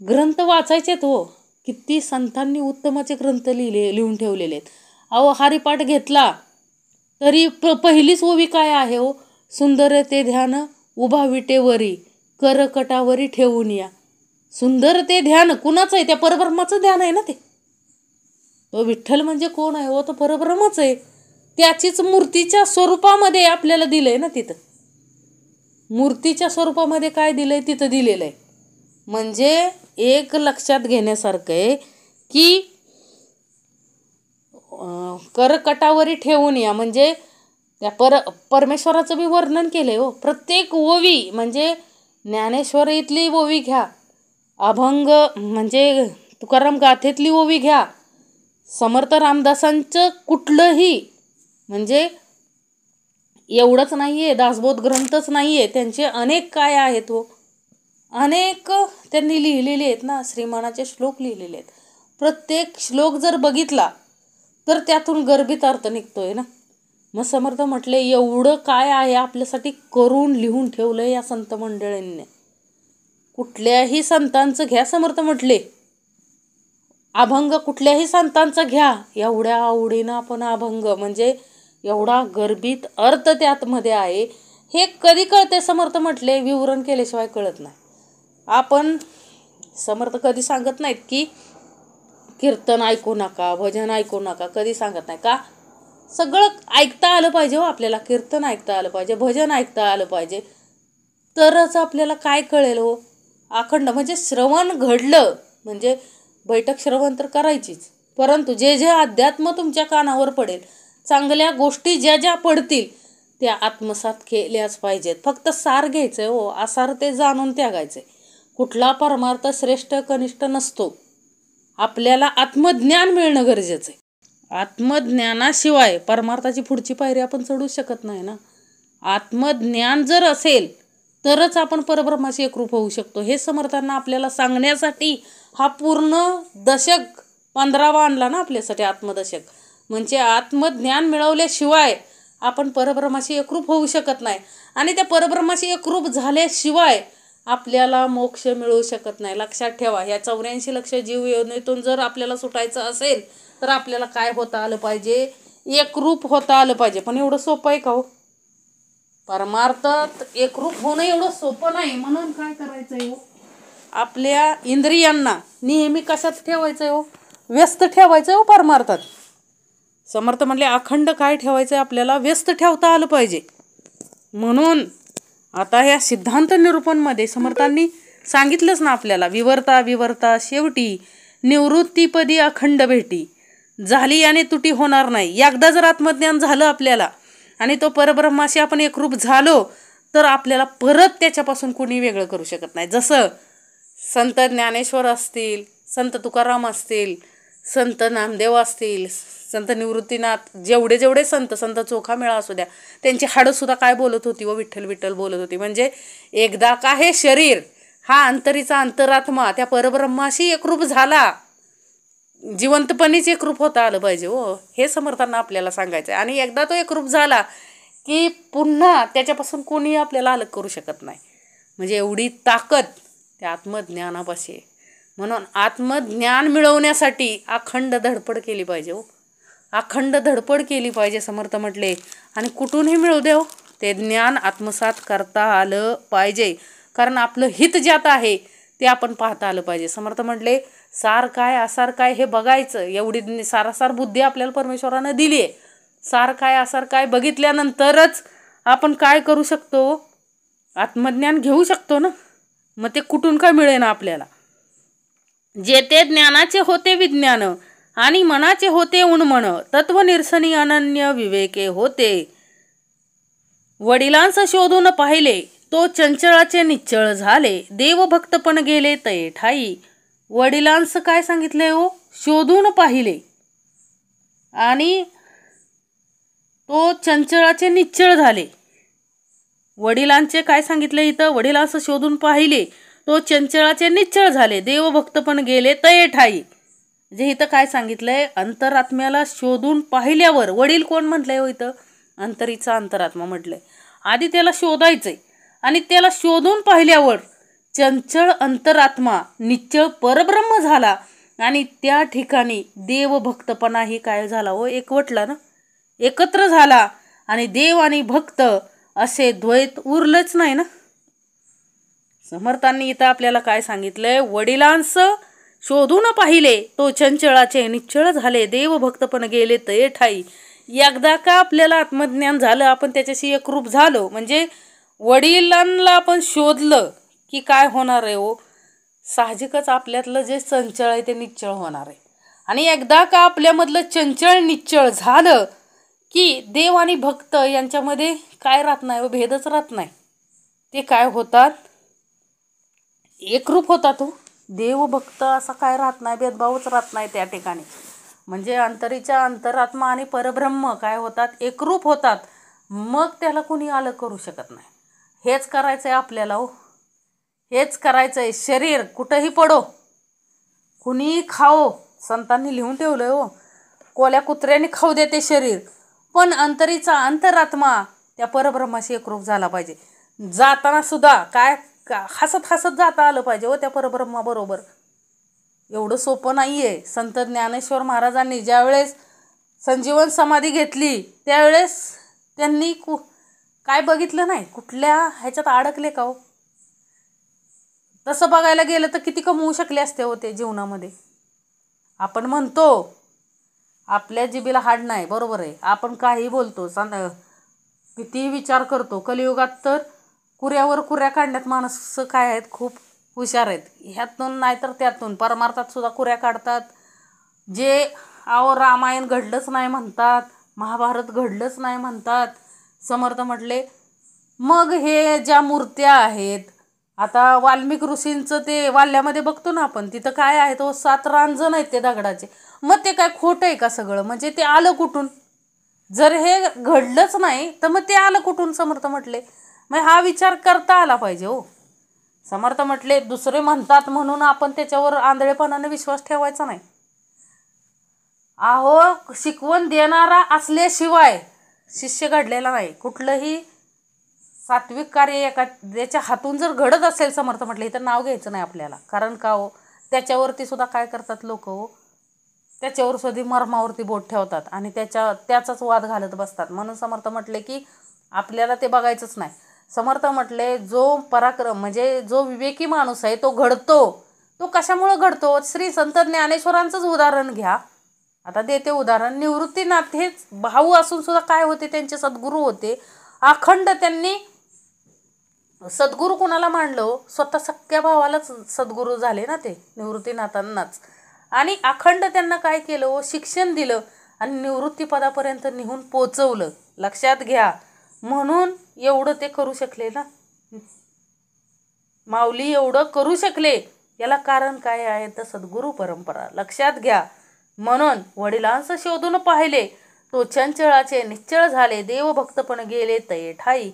ग्रंथ वाचायचेत हो. किती संतांनी उत्तमाचे ग्रंथ लिहून ठेवलेले आहेत. अहो हरिपाठ घेतला तरी पहिलीच ओवी काय आहे हो, सुंदर ते ध्यान उभा विटेवरी करकटावरी ठेवून या. सुंदर ते ध्यान कुणाचं आहे, त्या परब्रह्माचं ध्यान आहे ना ते. तो विठ्ठल म्हणजे कोण आहे हो, तो परब्रह्मच आहे. त्याचीच मूर्तीच्या स्वरूपामध्ये आपल्याला दिलंय ना तिथं. मूर्तीच्या स्वरूपामध्ये काय दिलंय तिथं दिलेलं आहे. म्हणजे एक लक्षात घेण्यासारखं आहे की करकटावरी ठेवून या. म्हणजे त्या परमेश्वराचं बी वर्णन केलंय हो. प्रत्येक ओवी म्हणजे ज्ञानेश्वरीतली ओवी घ्या, अभंग म्हणजे तुकाराम गाथेतली ओवी घ्या, समर्थ रामदासांचं कुठलंही म्हणजे एवढंच नाहीये, दासबोध ग्रंथच नाहीये, त्यांचे अनेक काय आहेत हो, अनेक त्यांनी लिहिलेले आहेत ना. श्रीमानाचे श्लोक लिहिलेले आहेत. प्रत्येक श्लोक जर बघितला तर त्यातून गर्भित अर्थ निघतोय ना. मग समर्थ म्हटले एवढं काय आहे आपल्यासाठी करून लिहून ठेवलं या संत मंडळींनी. कुठल्याही संतांचं घ्या, समर्थ म्हटले अभंग कुठल्याही संतांचं घ्या, एवढ्या आवडीनं आपण अभंग म्हणजे एवढा गर्भित अर्थ त्यातमध्ये आहे. हे कधी कळते, समर्थ म्हटले विवरण केल्याशिवाय कळत नाही. आपण समर्थ कधी सांगत नाहीत की कीर्तन ऐकू नका, भजन ऐकू नका, कधी सांगत नाही. का, सगळं ऐकता आलं पाहिजे हो आपल्याला. कीर्तन ऐकता आलं पाहिजे, भजन ऐकता आलं पाहिजे, तरच आपल्याला काय कळेल हो. अखंड म्हणजे श्रवण घडलं म्हणजे बैठक श्रवण तर करायचीच, परंतु जे जे अध्यात्म तुमच्या कानावर पडेल, चांगल्या गोष्टी ज्या ज्या पडतील त्या आत्मसात केल्याच पाहिजेत. फक्त सार घ्यायचंय हो, आसार ते जाणून त्यागायचंय. कुठला परमार्थ श्रेष्ठ कनिष्ठ नसतो. आपल्याला आत्मज्ञान मिळणं गरजेचं आहे. आत्मज्ञानाशिवाय परमार्थाची पुढची पायरी आपण चढू शकत नाही ना. आत्मज्ञान जर असेल तरच आपण परब्रह्माशी एकरूप होऊ शकतो. हे समर्थांना आपल्याला सांगण्यासाठी हा पूर्ण दशक 15वा आणला ना आपल्यासाठी, आत्मदशक. म्हणजे आत्मज्ञान मिळवल्याशिवाय आपण परब्रह्माशी एकरूप होऊ शकत नाही. आणि त्या परब्रह्माशी एकरूप झाल्याशिवाय आपल्याला मोक्ष मिळू शकत नाही. लक्षात ठेवा, ह्या 84 लक्ष जीव योनीतून जर आपल्याला सुटायचं असेल तर आपल्याला काय होता आलं पाहिजे, एकरूप होता आलं पाहिजे. पण एवढं सोपं आहे का हो, परमार्थात एकरूप होणं एवढं सोपं नाही. म्हणून काय करायचंय हो, आपल्या इंद्रियांना नेहमी कशात ठेवायचंय हो, व्यस्त ठेवायचंय हो परमार्थात. समर्थ म्हणले अखंड काय ठेवायचंय आपल्याला, व्यस्त ठेवता आलं पाहिजे. म्हणून आता ह्या सिद्धांत निरूपणमध्ये समर्थांनी सांगितलंच ना आपल्याला, विवर्ता विवर्ता शेवटी निवृत्तीपदी अखंड भेटी झाली आणि तुटी होणार नाही. एकदा जर आत्मज्ञान झालं आपल्याला आणि तो परब्रह्माशी आपण एकरूप झालो तर आपल्याला परत त्याच्यापासून कोणी वेगळं करू शकत नाही. जसं संत ज्ञानेश्वर असतील, संत तुकाराम असतील, संत नामदेव असतील, संत निवृत्तीनाथ, जेवढे जेवढे संत चोखामेळा असू द्या, त्यांची हाडंसुद्धा काय बोलत होती व विठ्ठल विठ्ठल बोलत होती. म्हणजे एकदा का हे शरीर हा अंतरीचा अंतरात्मा त्या परब्रह्माशी एकरूप झाला, जिवंतपणीच एकरूप होता आलं पाहिजे हो. हे समर्थांना आपल्याला सांगायचं आहे. आणि एकदा तो एकरूप झाला की पुन्हा त्याच्यापासून कोणी आपल्याला अलग करू शकत नाही. म्हणजे एवढी ताकद त्या आत्मज्ञानापाशी. म्हणून आत्मज्ञान मिळवण्यासाठी अखंड धडपड केली पाहिजे हो. अखंड धडपड केली पाहिजे समर्थ म्हटले. आणि कुठूनही मिळू दे हो, ते ज्ञान आत्मसात करता आलं पाहिजे. कारण आपलं हित ज्यात आहे ते आपण पाहता आलं पाहिजे. समर्थ म्हटले सार काय आसार काय हे बघायचं. एवढी सारासार बुद्धी आपल्याला परमेश्वरानं दिली आहे. सार काय आसार काय बघितल्यानंतरच आपण काय करू शकतो, आत्मज्ञान घेऊ शकतो ना. मग ते कुठून काय मिळेल आपल्याला. जे ते ज्ञानाचे होते विज्ञान आणि मनाचे होते उन्मन, तत्व निरसनी अनन्य विवेके होते. वडिलांस शोधून पाहिले तो चंचळाचे निश्चळ झाले, देवभक्त पण गेले तये ठाई. वडिलांस काय सांगितले हो, शोधून पाहिले आणि तो चंचळाचे निश्चळ झाले. वडिलांचे काय सांगितले इथं, वडिलांस शोधून पाहिले तो चंचळाचे निश्चळ झाले, देवभक्त पण गेले तये ठाई. जे इथं काय सांगितलंय, अंतरात्म्याला शोधून पाहिल्यावर, वडील कोण म्हटलंय हो इथं, अंतरीचा अंतरात्मा म्हटलंय. आधी त्याला शोधायचंय आणि त्याला शोधून पाहिल्यावर चंचळ अंतरात्मा निश्चळ परब्रह्म झाला आणि त्या ठिकाणी देवभक्तपणाही काय झाला हो, एकवटला ना, एकत्र झाला. आणि देव आणि भक्त असे द्वैत उरलंच नाही ना. समर्थांनी इथं आपल्याला काय सांगितलंय, वडिलांस शोधून पाहिले तो चंचळाचे निश्चळ झाले, देवभक्त पण गेले तये ठाई. एकदा का आपल्याला आत्मज्ञान झालं, आपण त्याच्याशी एकरूप झालो, म्हणजे वडिलांना आपण शोधलं की काय होणार आहे हो, साहजिकच आपल्यातलं जे चंचळ आहे ते निश्चळ होणार आहे. आणि एकदा का आपल्यामधलं चंचळ निश्चळ झालं की देव आणि भक्त यांच्यामध्ये काय राहत नाही हो, भेदच राहत नाही. ते काय होतात, एकरूप होतात हो. देव भक्त असा काय राहत नाही, भेदभावच राहत नाही त्या ठिकाणी. म्हणजे अंतरीच्या अंतरात्मा आणि परब्रह्म काय होतात, एकरूप होतात. मग त्याला कुणी आलं करू शकत नाही. हेच करायचं आहे आपल्याला हो, हेच करायचं आहे. शरीर कुठंही पडो, कुणीही खाओ, संतांनी लिहून ठेवलंय हो, कोल्या कुत्र्याने खाऊ दे ते शरीर, पण अंतरीचा अंतरात्मा त्या परब्रह्माशी एकरूप झाला पाहिजे. जाताना सुद्धा काय हसत हसत जाता आलं पाहिजे हो त्या परब्रह्माबरोबर. एवढं सोपं नाही आहे. संत ज्ञानेश्वर महाराजांनी ज्यावेळेस संजीवन समाधी घेतली त्यावेळेस त्यांनी काय बघितलं नाही, कुठल्या ह्याच्यात अडकले का हो. तसं बघायला गेलं तर किती कमवू शकले असते होते जीवनामध्ये. आपण म्हणतो आपल्या जिभेला हाड नाही, बरोबर आहे, आपण काही बोलतो, किती विचार करतो. कलियुगात तर कुऱ्यावर कुऱ्या काढण्यात माणसं काय आहेत, खूप हुशार आहेत. ह्यातून नाहीतर त्यातून परमार्थात सुद्धा कुऱ्या काढतात. जे रामायण घडलंच नाही म्हणतात, महाभारत घडलंच नाही म्हणतात. समर्थ म्हटले मग हे ज्या मूर्त्या आहेत, आता वाल्मिक ऋषींचं ते वाल्यामध्ये बघतो ना आपण, तिथं काय आहे तो 7 रांजण आहेत ते दगडाचे. मग ते काय खोटं आहे का सगळं, म्हणजे ते आलं कुठून, जर हे घडलंच नाही तर मग ते आलं कुठून. समर्थ म्हटले मग हा विचार करता आला पाहिजे हो. समर्थ म्हटले दुसरे म्हणतात म्हणून आपण त्याच्यावर आंधळेपणाने विश्वास ठेवायचा नाही. अहो शिकवण देणारा असल्याशिवाय शिष्य घडलेला नाही. कुठलंही सात्विक कार्य त्याच्या हातून जर घडत असेल, समर्थ म्हटले तर नाव घ्यायचं नाही आपल्याला. कारण का हो, त्याच्यावरती सुद्धा काय करतात लोक हो, त्याच्यावर सुद्धा मर्मावरती बोट ठेवतात आणि त्याचाच वाद घालत बसतात. म्हणून समर्थ म्हटले की आपल्याला ते बघायचंच नाही. समर्थ म्हटले जो पराक्रम म्हणजे जो विवेकी माणूस आहे तो घडतो. तो कशामुळं घडतो, श्री संत ज्ञानेश्वरांचंच उदाहरण घ्या. आता देते उदाहरण. निवृत्तीनाथ हेच भाऊ असून सुद्धा काय होते, त्यांचे सद्गुरू होते. अखंड त्यांनी सद्गुरू कुणाला मानलं, स्वतः सख्या भावालाच सद्गुरू झाले ना ते निवृत्तीनाथांनाच. आणि अखंड त्यांना काय केलं हो, शिक्षण दिलं आणि निवृत्तीपदापर्यंत निहून पोचवलं. लक्षात घ्या. म्हणून एवढं ते करू शकले ना, माऊली एवढं करू शकले, याला कारण काय आहे तर सद्गुरू परंपरा. लक्षात घ्या. म्हणून वडिलांस शोधून पाहिले तो चंचळाचे निश्चळ झाले, देवभक्त पण गेले तये ठाई.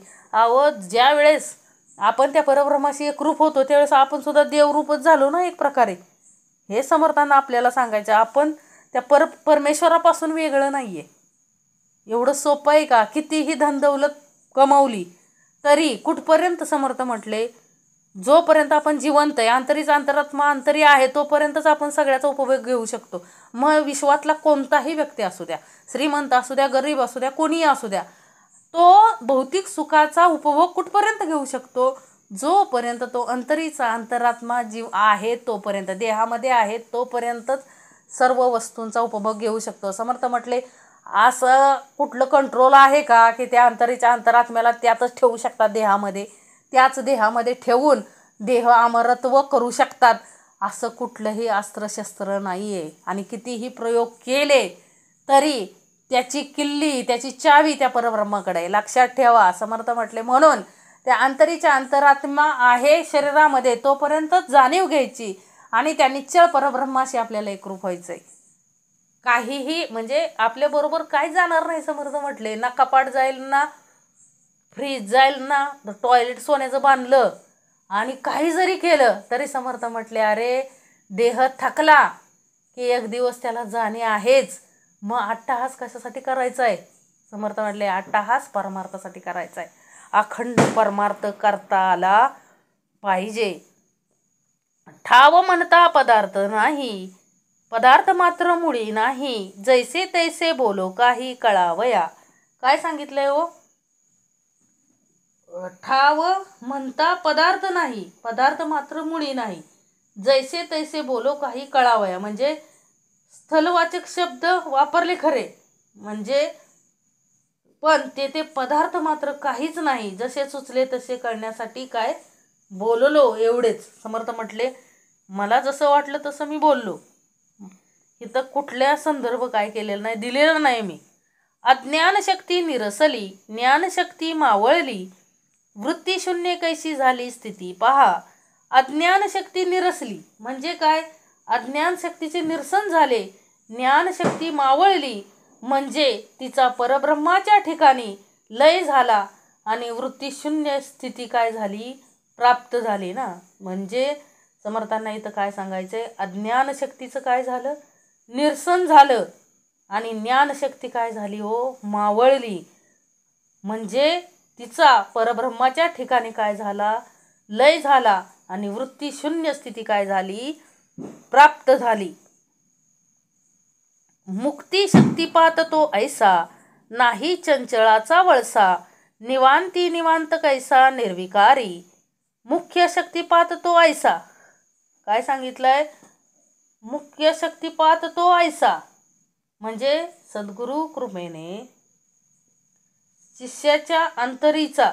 ज्या वेळेस आपण त्या परब्रह्माशी एकरूप होतो त्यावेळेस आपण सुद्धा देवरूपच झालो ना एक प्रकारे. हे समर्थांना आपल्याला सांगायचं. आपण त्या परमेश्वरापासून वेगळं नाही आहे. एवढं सोपं आहे का. कितीही धनदौलत कमावली तरी कुठपर्यंत, समर्थ म्हटले जोपर्यंत आपण जिवंत आहे, अंतरीचा अंतरात्मा अंतरी आहे, तोपर्यंतच आपण सगळ्याचा उपभोग घेऊ शकतो. मग विश्वातला कोणताही व्यक्ती असू द्या, श्रीमंत असू द्या, गरीब असू द्या, कोणीही असू द्या, तो भौतिक सुखाचा उपभोग कुठपर्यंत घेऊ शकतो? जोपर्यंत तो अंतरीचा अंतरात्मा जीव आहे तोपर्यंत, देहामध्ये आहे तोपर्यंतच सर्व वस्तूंचा उपभोग घेऊ शकतो. समर्थ म्हटले, असं कुठलं कंट्रोल आहे का की त्या अंतरीच्या अंतरात्म्याला त्यातच ठेवू शकतात देहामध्ये, त्याच देहामध्ये ठेवून देह अमरत्व करू शकतात? असं कुठलंही अस्त्रशस्त्र नाही आहे. आणि कितीही प्रयोग केले तरी त्याची किल्ली, त्याची चावी त्या परब्रह्माकडे आहे, लक्षात ठेवा. समर्थ म्हटले, म्हणून त्या अंतरीच्या अंतरात्मा आहे शरीरामध्ये तोपर्यंतच जाणीव घ्यायची आणि त्या निश्चळ परब्रह्माशी आपल्याला एकरूप व्हायचं आहे. काहीही म्हणजे आपल्याबरोबर काय जाणार नाही. समर्थ म्हटले, ना कपाट जाईल, ना फ्रीज जाईल, ना टॉयलेट सोन्याचं बांधलं आणि काही जरी केलं तरी समर्थ म्हटले, अरे देह थकला की एक दिवस त्याला जाणे आहेच. मग अट्टहास कशासाठी करायचा आहे? समर्थ म्हटले, अट्टहास परमार्थासाठी करायचा आहे. अखंड परमार्थ करता आला पाहिजे. ठाव म्हणता पदार्थ नाही, पदार्थ मात्र मुळी नाही, जैसे तैसे बोलो काही कळावया. काय सांगितलंय हो? ठाव म्हणता पदार्थ नाही, पदार्थ मात्र मुळी नाही, जैसे तैसे बोलो काही कळावया. म्हणजे स्थलवाचक शब्द वापरले खरे, म्हणजे पण ते पदार्थ मात्र काहीच नाही, जसे सुचले तसे करण्यासाठी काय बोललो एवढेच. समर्थ म्हटले, मला जसं वाटलं तसं मी बोललो. इथं कुठल्या संदर्भ काय केलेला नाही, दिलेला नाही मी. अज्ञानशक्ती निरसली, ज्ञानशक्ती मावळली, वृत्तीशून्य कैसी झाली स्थिती पहा. अज्ञानशक्ती निरसली म्हणजे काय? अज्ञानशक्तीचे निरसन झाले. ज्ञानशक्ती मावळली म्हणजे तिचा परब्रह्माच्या ठिकाणी लय झाला आणि वृत्तीशून्य स्थिती काय झाली? प्राप्त झाली ना. म्हणजे समर्थांना इथं काय सांगायचंय? अज्ञानशक्तीचं काय झालं? निरसन झालं आणि ज्ञानशक्ती काय झाली हो? मावळली. म्हणजे तिचा परब्रह्माच्या ठिकाणी काय झाला? लय झाला आणि वृत्तीशून्य स्थिती काय झाली? प्राप्त झाली. मुक्ती शक्तिपात तो ऐसा, नाही चंचळाचा वळसा, निवांती निवांत कैसा निर्विकारी. मुख्य शक्तिपात तो ऐसा. काय सांगितलंय? मुख्य शक्तिपात तो ऐसा म्हणजे सद्गुरु कृपेने शिष्याच्या अंतरीचा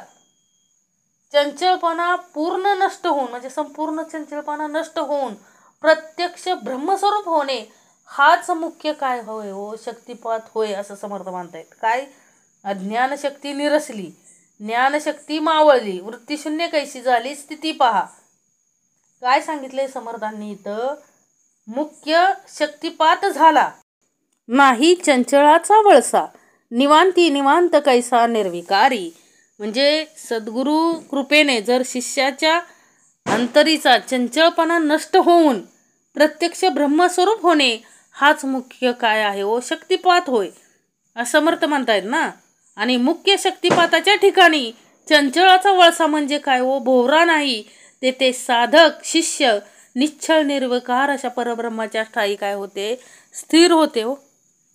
चंचलपणा पूर्ण नष्ट होऊन, म्हणजे संपूर्ण चंचलपणा नष्ट होऊन प्रत्यक्ष ब्रह्मस्वरूप होणे हाच मुख्य काय होय हो? शक्तिपात होय असं समर्थ मानतायत. काय? अज्ञानशक्ती निरसली, ज्ञानशक्ती मावळली, वृत्तीशून्य कैसी झाली स्थिती पहा. काय सांगितले समर्थांनी इथं? मुख्य शक्तिपात झाला, नाही चंचळाचा वळसा, निवांती निवांत कैसा निर्विकारी. म्हणजे सद्गुरु कृपेने जर शिष्याच्या अंतरीचा चंचलपणा नष्ट होऊन प्रत्यक्ष ब्रह्मस्वरूप होणे हाच मुख्य काय आहे हो? शक्तिपात होय असं समर्थ म्हणतायत ना. आणि मुख्य शक्तिपाताच्या ठिकाणी चंचळाचा वळसा म्हणजे काय हो? भोवरा नाही. ते साधक शिष्य निश्चळ निर्विकार अशा परब्रह्माच्या ठाई काय होते? स्थिर होते हो.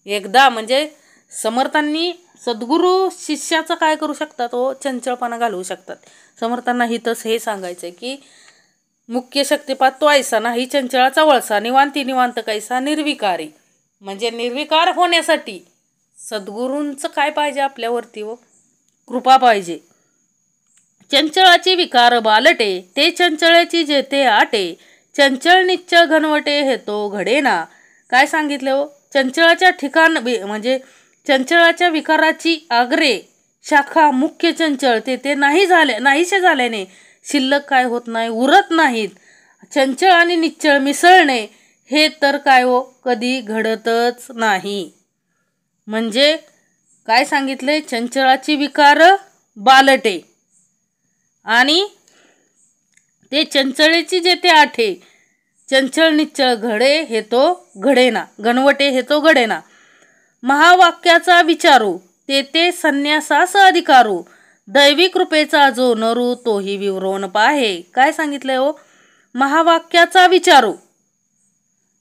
एकदा म्हणजे समर्थांनी सद्गुरू शिष्याचं काय करू शकतात हो? चंचलपणा घालवू शकतात. समर्थांना हितच हे सांगायचं की मुख्य शक्तिपात तो ऐसा, नाही चंचळाचा वळसा, निवांती निवांत कैसा निर्विकारी. म्हणजे निर्विकार होण्यासाठी सद्गुरूंचं काय पाहिजे आपल्यावरती हो? कृपा पाहिजे. चंचळाची विकार बालटे, ते चंचळाची जेते आटे, चंचळ निश्चळ घनवटे हे तो घडेना. काय सांगितले हो? चंचळाच्या ठिकाण म्हणजे चंचळाच्या विकाराची आग्रे शाखा मुख्य चंचळ ते नाही झाले, नाहीसे झाल्याने शिल्लक काय होत नाही, उरत नाहीत. चंचळ आणि निश्चळ मिसळणे हे तर काय हो? कधी घडतच नाही. म्हणजे काय सांगितले? चंचळाची विकार बालटे आणि ते चंचळेची जेते आठे, चंचळ निश्चळ घडे हे तो घडेना, घनवटे हे तो घडेना. महावाक्याचा विचारू, ते संन्यासास अधिकारू, दैवी कृपेचा जो नरू तोही विवरून पाहे. काय सांगितलंय हो? महावाक्याचा विचारू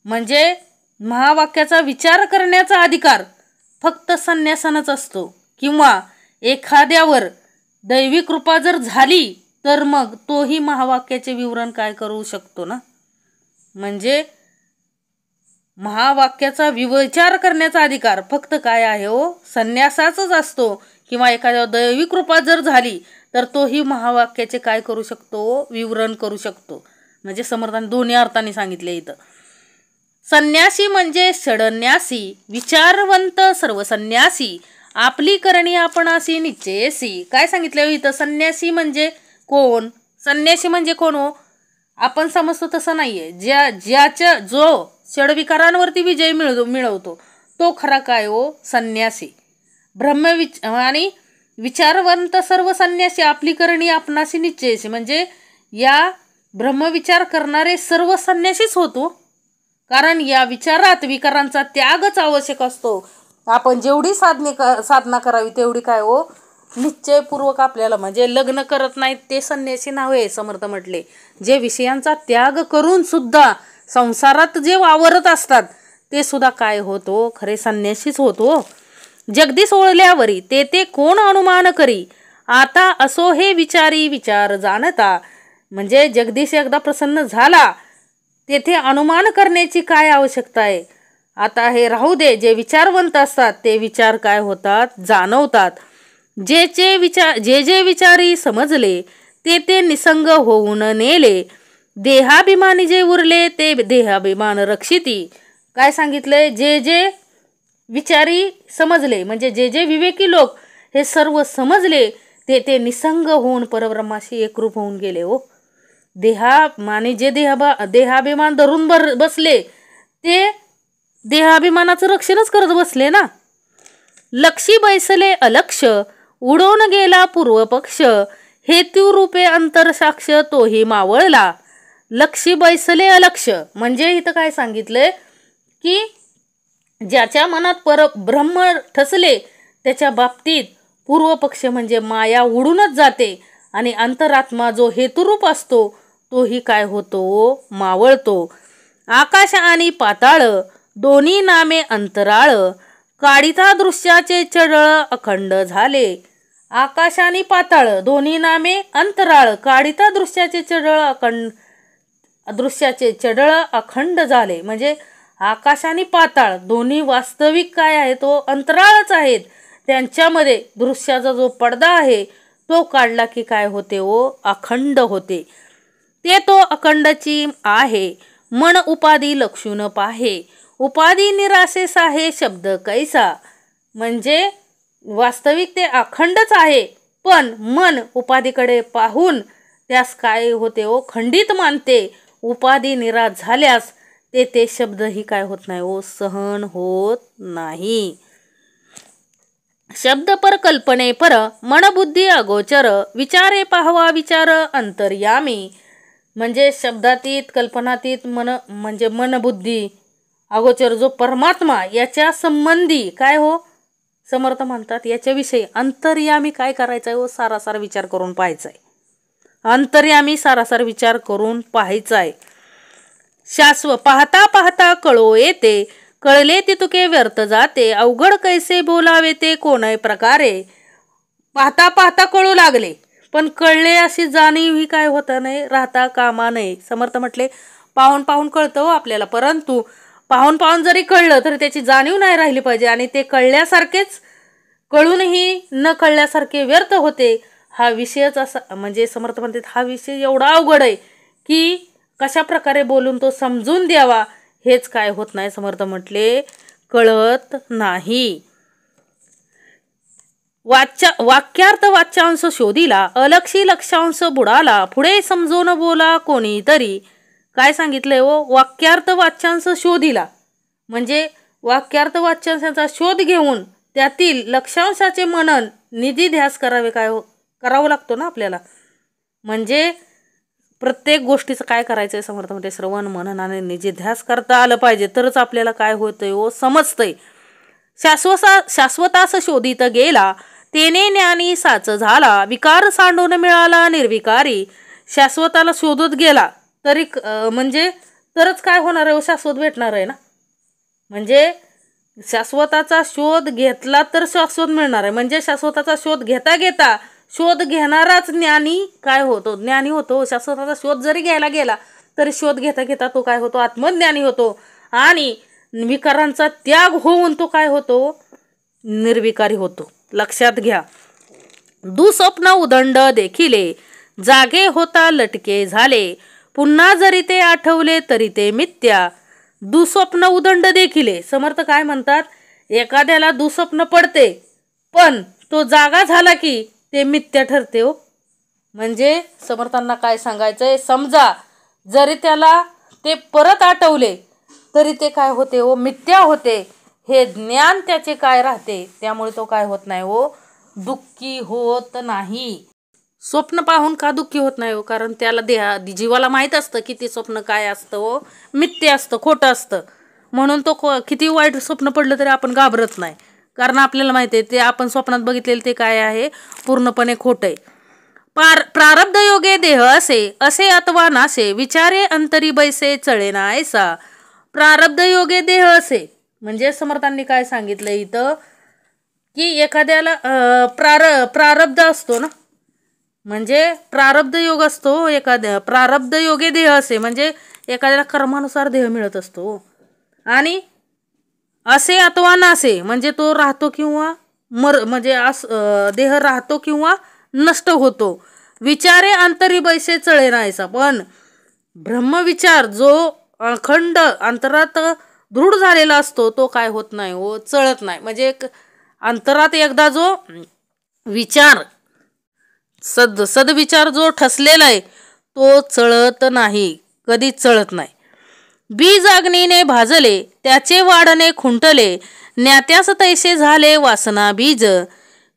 म्हणजे महावाक्याचा विचार करण्याचा अधिकार फक्त संन्यासानच असतो, किंवा एखाद्यावर दैवी कृपा जर झाली तर मग तोही महावाक्याचे विवरण काय करू शकतो ना. म्हणजे महावाक्याचा विचार करण्याचा अधिकार फक्त काय आहे हो? संन्यासाचाच असतो, किंवा एखाद्यावर दैवी कृपा जर झाली तर तोही महावाक्याचे काय करू शकतो? विवरण करू शकतो. म्हणजे समर्थाने दोन्ही अर्थाने सांगितले इथं. संन्यासी म्हणजे षडन्यासी, विचारवंत सर्व संन्यासी, आपली करणी आपणासी निश्चयसी. काय सांगितलं इथं? संन्यासी म्हणजे कोण? संन्यासी म्हणजे कोण हो? आपण समजतो तसं नाहीये. ज्याच्या जो षडविकारांवरती विजय मिळवतो तो खरा काय हो? संन्यासी. आणि विचारवंत सर्व संन्यासी, आपली करणी आपणासी निश्चयसी, म्हणजे या ब्रह्मविचार करणारे सर्व संन्यासीच होतो. कारण या विचारात विकारांचा त्यागच आवश्यक असतो. आपण जेवढी साधना करावी तेवढी काय हो? निश्चयपूर्वक आपल्याला, म्हणजे लग्न करत नाहीत ते संन्यासी नव्हे. समर्थ म्हटले जे विषयांचा त्याग करून सुद्धा संसारात जे वावरत असतात ते सुद्धा काय होतो? खरे संन्यासीच होतो. जगदीश ओळल्यावरी ते कोण अनुमान करी, आता असो हे विचारी विचार जाणता. म्हणजे जगदीश एकदा प्रसन्न झाला तेथे अनुमान करण्याची काय आवश्यकता आहे? आता हे राहू दे. जे विचारवंत असतात ते विचार काय होतात? जाणवतात. जे विचारी समजले ते निसंग होऊन नेले, देहाभिमानी जे उरले ते देहाभिमान रक्षिती. काय सांगितलंय? जे विचारी समजले म्हणजे जे विवेकी लोक हे सर्व समजले ते निसंग होऊन परब्रह्माशी एकरूप होऊन गेले हो. देहामानी जे देहाभिमान धरून बसले ते देहाभिमानाचं रक्षणच करत बसले ना. लक्षी बैसले अलक्ष, उडवून गेला पूर्व पक्ष, हेतू रूपे अंतरसाक्ष तोही मावळला. लक्षी बैसले अलक्ष म्हणजे इथं काय सांगितलंय की ज्याच्या मनात ब्रह्म ठसले त्याच्या बाबतीत पूर्वपक्ष म्हणजे माया उडूनच जाते, आणि अंतरात्मा जो हेतुरूप असतो तोही काय होतो? मावळतो. आकाश आणि पाताळ दोन्ही नामे अंतराळ, काढिता दृश्याचे चढळ अखंड झाले. आकाश आणि पाताळ दोन्ही नामे अंतराळ, काढिता दृश्याचे चढळ अखंड झाले. म्हणजे आकाश आणि पाताळ दोन्ही वास्तविक काय आहे? तो अंतराळच आहेत. त्यांच्यामध्ये दृश्याचा जो पडदा आहे तो काढला की काय होते हो? अखंड होते. ते तो अखंडची आहे, मन उपाधी लक्षून पाहे, उपाधी निराशेस आहे शब्द कैसा. म्हणजे वास्तविक ते अखंडच आहे, पण मन उपाधीकडे पाहून त्यास काय होते हो? खंडित मानते. उपाधी निराश झाल्यास ते शब्दही काय होत नाही हो? सहन होत नाही. शब्द पर कल्पने पर, मन बुद्धी अगोचर, विचारे पाहवा विचार अंतर्यामी. म्हणजे शब्दातीत कल्पनातीत म्हणजे मन बुद्धी अगोचर जो परमात्मा याच्या संबंधी काय हो? समर्थ म्हणतात याच्याविषयी अंतर्यामी काय करायचंय हो? सारासार विचार करून पाहायचाय. अंतर्यामी सारासार विचार करून पाहायचाय. पाहता पाहता कळो येते, कळले ती तुके व्यर्थ जाते, अवघड कैसे बोलावे ते कोणय प्रकारे. पाहता पाहता कळू लागले पण कळले अशी जाणीव ही काय होता नाही? राहता कामा नये. समर्थ म्हटले पाहून पाहून कळतं हो आपल्याला, परंतु पाहून पाहून जरी कळलं तरी त्याची जाणीव नाही राहिली पाहिजे, आणि ते कळल्यासारखेच कळूनही न कळल्यासारखे व्यर्थ होते. हा विषयच असा, म्हणजे समर्थ म्हणतात हा विषय एवढा अवघड आहे की कशा प्रकारे बोलून तो समजून द्यावा हेच काय होत नाही. समर्थ म्हटले कळत नाही. वाक्यार्थ वाच्यांश शोधिला, अलक्षी लक्षांश बुडाला, पुढे समजून बोला कोणीतरी. काय सांगितलंय हो? वाक्यार्थ वाच्यांश शोधिला म्हणजे वाक्यार्थ वाच्यांशाचा शोध घेऊन त्यातील लक्षांशाचे मनन निधी ध्यास करावे. काय हो? करावं लागतो ना आपल्याला. म्हणजे प्रत्येक गोष्टीचं काय करायचंय? समर्थ म्हणते श्रवण मनन आणि निधी ध्यास करता आलं पाहिजे, तरच आपल्याला काय होतंय हो? समजतंय. शाश्वतास शोधित गेला, तेने ज्ञानी साच झाला, विकार सांडून मिळाला निर्विकारी. शाश्वताला शोधत गेला तरी म्हणजे तरच काय होणार आहे, शाश्वत भेटणार आहे ना. म्हणजे शाश्वताचा शोध घेतला तर शाश्वत मिळणार आहे. म्हणजे शाश्वताचा शोध घेता घेता शोध घेणाराच ज्ञानी काय होतो, ज्ञानी होतो. शाश्वताचा शोध जरी घ्यायला गेला तरी शोध घेता घेता तो काय होतो, आत्मज्ञानी होतो. आणि विकारांचा त्याग होऊन तो काय होतो, निर्विकारी होतो. लक्षात घ्या. दुःस्वप्न उदंड देखिले, जागे होता लटके झाले. पुन्हा जरी ते आठवले तरी ते मिथ्या. दुःस्वप्न उदंड देखिले. समर्थ काय म्हणतात, एखाद्याला दुःस्वप्न पडते पण तो जागा झाला की ते मिथ्या ठरते हो. म्हणजे समर्थांना काय सांगायचंय, समजा जरी त्याला ते परत आठवले तरी ते काय होते हो, मिथ्या होते. हे ज्ञान त्याचे काय राहते, त्यामुळे तो काय होत नाही हो, दुःखी होत नाही. स्वप्न पाहून का दुःखी होत नाही हो, कारण त्याला जीवाला माहीत असतं की ते स्वप्न काय असतं हो, मिथ्या असतं, खोटं असतं. म्हणून तो किती वाईट स्वप्न पडलं तरी आपण घाबरत नाही, कारण आपल्याला माहिती आहे ते आपण स्वप्नात बघितलेलं ते काय आहे, पूर्णपणे खोटं आहे. प्रारब्ध योगे देह असे अथवा नासे, विचारे अंतरी बैसे चळे ना ऐसा. प्रारब्ध योगे देह असे म्हणजे समर्थांनी काय सांगितलं इथं, की एखाद्याला प्रारब्ध असतो ना, म्हणजे प्रारब्ध योग असतो एखाद्या. प्रारब्ध योगे देह असे म्हणजे एखाद्याला कर्मानुसार देह मिळत असतो. आणि असे अथवा नासे म्हणजे तो राहतो किंवा म्हणजे देह राहतो किंवा नष्ट होतो. विचारे अंतरी बैसे चळे नाहीसा. पण ब्रह्मविचार जो अखंड अंतरात दृढ झालेला असतो तो काय होत नाही हो, चळत नाही. म्हणजे अंतरात एकदा जो विचार सदविचार जो ठसलेला आहे तो चळत नाही, कधीच चळत नाही. बीज अग्नीने भाजले त्याचे वाढणे खुंटले, ज्ञात्यास तैसे झाले वासना बीज.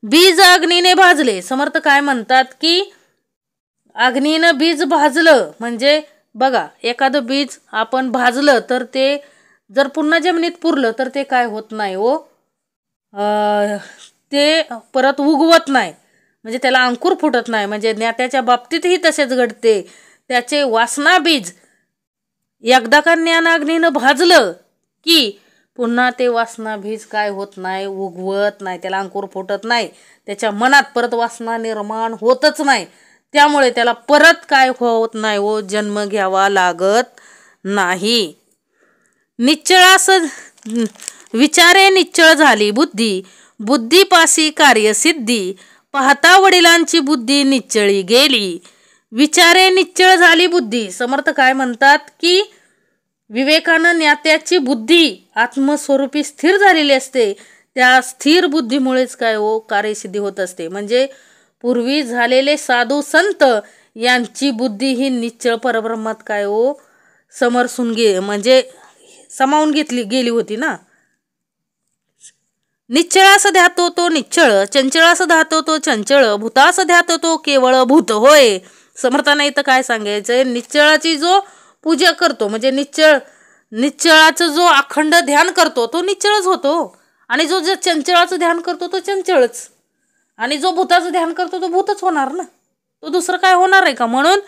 बीज अग्नीने भाजले. समर्थ काय म्हणतात की अग्नीनं बीज भाजलं म्हणजे बघा, एखादं बीज आपण भाजलं तर ते जर पुन्हा जमिनीत पुरलं तर ते काय होत नाही हो, ते परत उगवत नाही, म्हणजे त्याला अंकुर फुटत नाही. म्हणजे ज्ञात्याच्या बाबतीतही तसेच घडते. त्याचे वासना बीज एकदा का ज्ञानाग्नीनं भाजलं की पुन्हा ते वासना बीज काय होत नाही, उगवत नाही, त्याला अंकुर फुटत नाही, त्याच्या मनात परत वासना निर्माण होतच नाही. त्यामुळे त्याला परत काय होत नाही हो, जन्म घ्यावा लागत नाही. निश्चळास विचारे निश्चळ झाली बुद्धी, बुद्धीपाशी कार्यसिद्धी. पाहता वडिलांची बुद्धी निश्चळी गेली, विचारे निश्चळ झाली बुद्धी. समर्थ काय म्हणतात की विवेकानं ज्ञात्याची बुद्धी आत्मस्वरूपी स्थिर झालेली असते. त्या स्थिर बुद्धीमुळेच काय हो, कार्यसिद्धी होत असते. म्हणजे पूर्वी झालेले साधू संत यांची बुद्धी ही निश्चळ परब्रह्मात काय हो, समरसून म्हणजे समावून गेली होती ना. निश्चळास ध्यातो तो निश्चळ, चंचळास ध्यातो तो चंचळ, भूतास ध्यातो तो केवळ भूत होय. समर्थांना इथं काय सांगायचंय, निश्चळाची जो पूजा करतो म्हणजे निश्चळाचं जो अखंड ध्यान करतो तो निश्चळच होतो. आणि जो चंचळाचं ध्यान करतो तो चंचळच. आणि जो भूताचं ध्यान करतो तो भूतच होणार ना, तो दुसरं काय होणार आहे का. म्हणून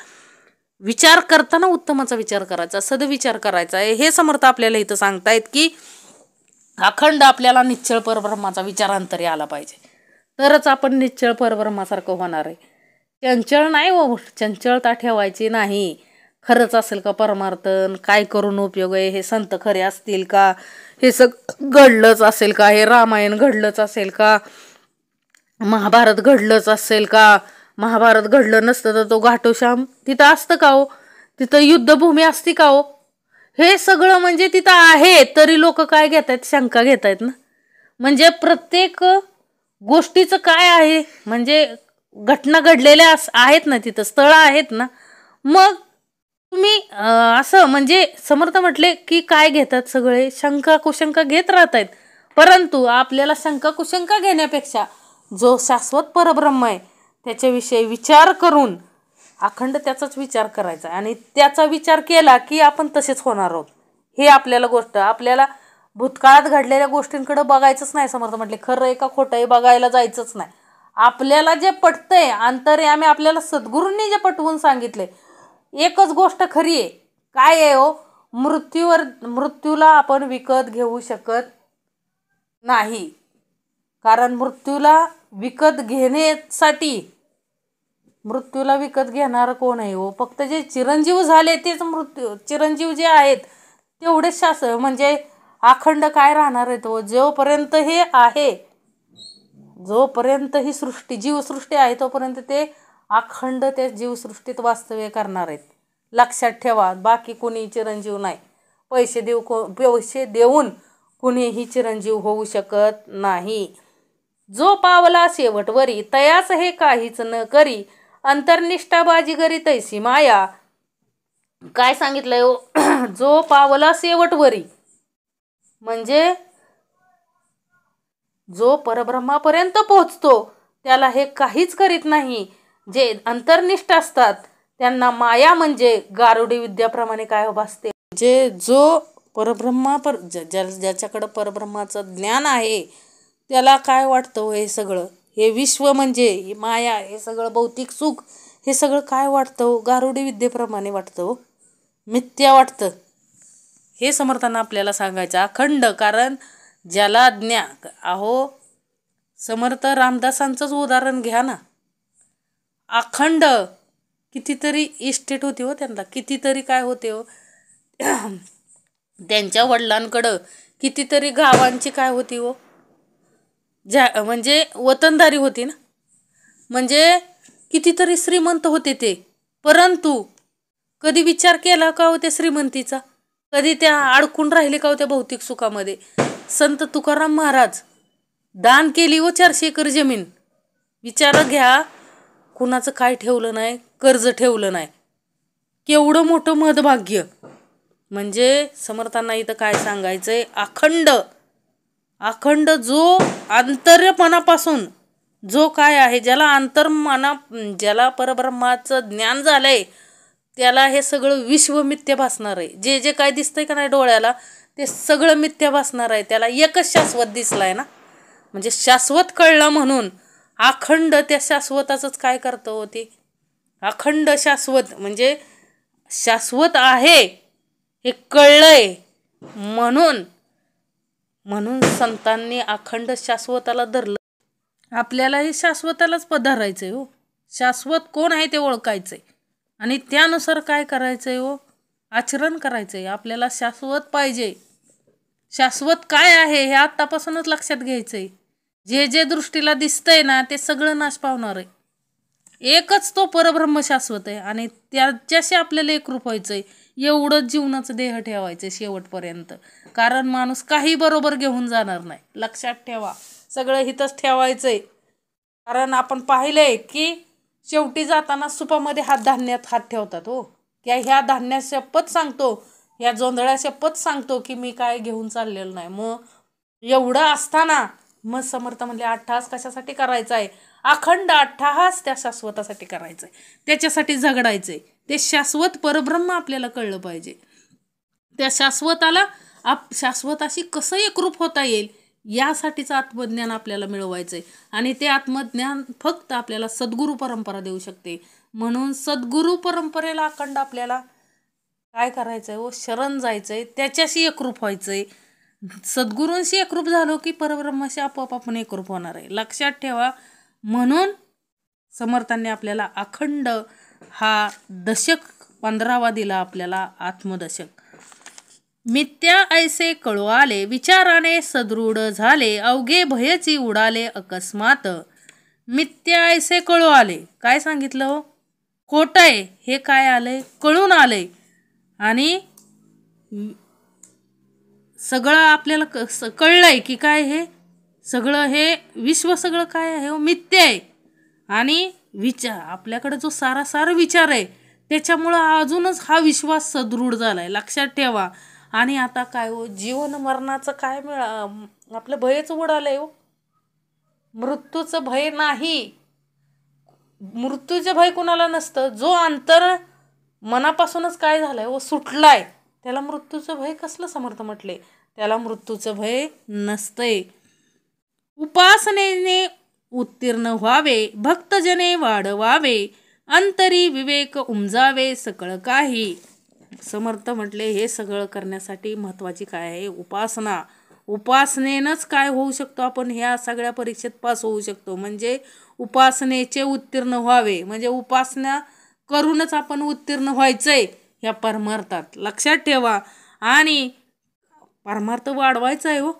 विचार करताना उत्तमाचा विचार करायचा, सदविचार करायचा आहे. हे समर्थ आपल्याला इथं सांगतायत की अखंड आपल्याला निश्चळ परब्रह्माचा विचारांतरी आला पाहिजे, तरच आपण निश्चळ परब्रह्मासारखं होणार आहे. चंचळ नाही हो, चंचळता ठेवायची नाही. खरंच असेल का परमार्थन, काय करून उपयोग आहे, हे संत खरे असतील का, हे घडलंच असेल का, हे रामायण घडलंच असेल का, महाभारत घडलंच असेल का. महाभारत घडलं नसतं तर तो घाटोश्याम तिथं असतं का हो, तिथं युद्धभूमी असती का हो. हे सगळं म्हणजे तिथं आहे तरी लोक काय घेत आहेत, शंका घेत आहेत ना. म्हणजे प्रत्येक गोष्टीचं काय आहे, म्हणजे घटना घडलेल्या आहेत ना, तिथं स्थळं आहेत ना. मग तुम्ही असं म्हणजे समर्थ म्हटले की काय घेतात, सगळे शंका कुशंका घेत राहत आहेत. परंतु आपल्याला शंका कुशंका घेण्यापेक्षा जो शाश्वत परब्रह्म आहे त्याच्याविषयी विचार करून अखंड त्याचाच विचार करायचा. आणि त्याचा विचार केला की आपण तसेच होणार आहोत. हे आपल्याला गोष्ट, आपल्याला भूतकाळात घडलेल्या गोष्टींकडे बघायचंच नाही. समर्थ म्हटले खरं आहे का खोटं आहे बघायला जायचंच नाही. आपल्याला जे पटतंय अंतर्यामी आपल्याला सद्गुरूंनी जे पटवून सांगितले, एकच गोष्ट खरी आहे. काय आहे हो? मृत्यूला आपण विकत घेऊ शकत नाही. कारण मृत्यूला विकत घेणार कोण आहे हो? फक्त जे चिरंजीव झाले तेच चिरंजीव जे आहेत तेवढेच म्हणजे अखंड काय राहणार आहेत हो? जोपर्यंत हे आहे, जोपर्यंत ही जीवसृष्टी आहे तोपर्यंत ते अखंड त्या जीवसृष्टीत वास्तव्य करणार आहेत. लक्षात ठेवा. बाकी कुणी चिरंजीव नाही. पैसे देऊन कुणीही चिरंजीव होऊ शकत नाही. जो पावला शेवटवरी तयास हे काहीच न करी, अंतर्निष्ठा बाजीगरी तैसी माया. काय सांगितलंय हो? जो पावला शेवटवरी म्हणजे जो परब्रह्मापर्यंत पोहोचतो त्याला हे काहीच करीत नाही. जे अंतर्निष्ठ असतात त्यांना माया म्हणजे गारुडी विद्याप्रमाणे काय भासते. जो ज्याच्याकडं परब्रह्माचं ज्ञान आहे त्याला काय वाटतं हो? हे सगळं, हे विश्व म्हणजे ही माया, हे सगळं भौतिक सुख, हे सगळं काय वाटतं हो? गारुडी विद्येप्रमाणे वाटतं हो, मिथ्या वाटतं. हे समर्थांना आपल्याला सांगायचं अखंड. कारण ज्याला समर्थ रामदासांचंच उदाहरण घ्या ना. अखंड कितीतरी इस्टेट होती हो त्यांना, कितीतरी काय होते हो. त्यांच्या वडिलांकडं कितीतरी गावांची काय होती हो, म्हणजे वतनदारी होती ना. म्हणजे कितीतरी श्रीमंत होते ते. परंतु कधी विचार केला का हो त्या श्रीमंतीचा? कधी त्या अडकून राहिले का हो त्या भौतिक सुखामध्ये? संत तुकाराम महाराज दान केली हो 400 एकर जमीन. विचार घ्या, कुणाचं काय ठेवलं नाही, कर्ज ठेवलं नाही. केवढं मोठं महद्भाग्य. म्हणजे समर्थांना इथं काय सांगायचंय? अखंड जो आंतर्यपणापासून जो काय आहे, ज्याला परब्रह्माचं ज्ञान झालंय त्याला हे सगळं विश्व मिथ्या भासणार आहे. जे काय दिसतंय का नाही डोळ्याला ते सगळं मिथ्या भासणार आहे. त्याला एकच शाश्वत दिसलाय ना. म्हणजे शाश्वत कळलं म्हणून अखंड त्या शाश्वताचंच काय करतं हो ते? अखंड शाश्वत म्हणजे शाश्वत आहे हे कळलंय म्हणून संतांनी अखंड शाश्वताला धरलं. आपल्यालाही शाश्वतालाच धरायचंय हो. शाश्वत कोण आहे ते ओळखायचंय आणि त्यानुसार काय करायचंय हो? आचरण करायचंय. आपल्याला शाश्वत पाहिजे. शाश्वत काय आहे हे आत्तापासूनच लक्षात घ्यायचंय. जे दृष्टीला दिसतंय ना ते सगळं नाश पावणार आहे. एकच तो परब्रह्म शाश्वत आहे आणि त्याच्याशी आपल्याला एकरूप व्हायचंय. एवढंच जीवनाचं देह ठेवायचं शेवटपर्यंत. कारण माणूस काही बरोबर घेऊन जाणार नाही. लक्षात ठेवा. सगळं हितच ठेवायचंय. कारण आपण पाहिलंय की शेवटी जाताना सुपामध्ये धान्यात हात ठेवतात हो. ह्या धान्यात शपथ सांगतो, ह्या जोंधळ्या शपथ सांगतो की मी काय घेऊन चाललेलं नाही. मग एवढं असताना मग समर्थ म्हणले अट्टहास कशासाठी करायचा आहे? अखंड अट्टहास त्या शाश्वतासाठी करायचा आहे. त्याच्यासाठी झगडायचंय. ते शाश्वत परब्रह्म आपल्याला कळलं पाहिजे. त्या शाश्वताशी कसं एकरूप होता येईल यासाठीचं आत्मज्ञान आपल्याला मिळवायचंय. आणि ते आत्मज्ञान फक्त आपल्याला सद्गुरू परंपरा देऊ शकते. म्हणून सद्गुरू परंपरेला अखंड आपल्याला काय करायचंय हो? शरण जायचंय, त्याच्याशी एकरूप व्हायचंय. सद्गुरूंशी एकरूप झालो की परब्रह्माशी आपोआप आपण एकरूप होणार आहे. लक्षात ठेवा. म्हणून समर्थांनी आपल्याला अखंड हा दशक 15वा दिला आपल्याला, आत्मदशक. मिथ्या ऐसे कळू आले, विचाराने सदृढ झाले, अवघे भयची उडाले अकस्मात. मिथ्या ऐसे कळू आले, काय सांगितलं हो? खोटं आहे हे काय आलंय? कळून आलंय. आणि सगळं आपल्याला कळलंय की काय हे सगळं, हे विश्व सगळं काय आहे हो? मिथ्या आहे. आणि आपल्याकडे जो सारासार विचार आहे त्याच्यामुळं अजूनच हा विश्वास सदृढ झालाय. लक्षात ठेवा. आणि आता काय हो? जीवन मरणाचं काय आपलं भयच उडालंय हो. मृत्यूचं भय नाही. मृत्यूचं भय कुणाला नसतं. जो मनापासूनच काय झालंय हो? सुटलाय त्याला मृत्यूचं भय कसलं समर्थ म्हटले? त्याला मृत्यूचं भय नसतंय. उपासनेने उत्तीर्ण व्हावे, भक्तजने वाढवावे, अंतरी विवेक उमजावे सकळ काही. समर्थ म्हटले हे सगळं करण्यासाठी महत्त्वाची काय आहे? उपासना. उपासनेनंच काय होऊ शकतो? आपण ह्या सगळ्या परीक्षेत पास होऊ शकतो. म्हणजे उपासनेचे उत्तीर्ण व्हावे, म्हणजे उपासना करूनच आपण उत्तीर्ण व्हायचंय ह्या परमार्थात. लक्षात ठेवा. आणि परमार्थ वाढवायचा आहे हो,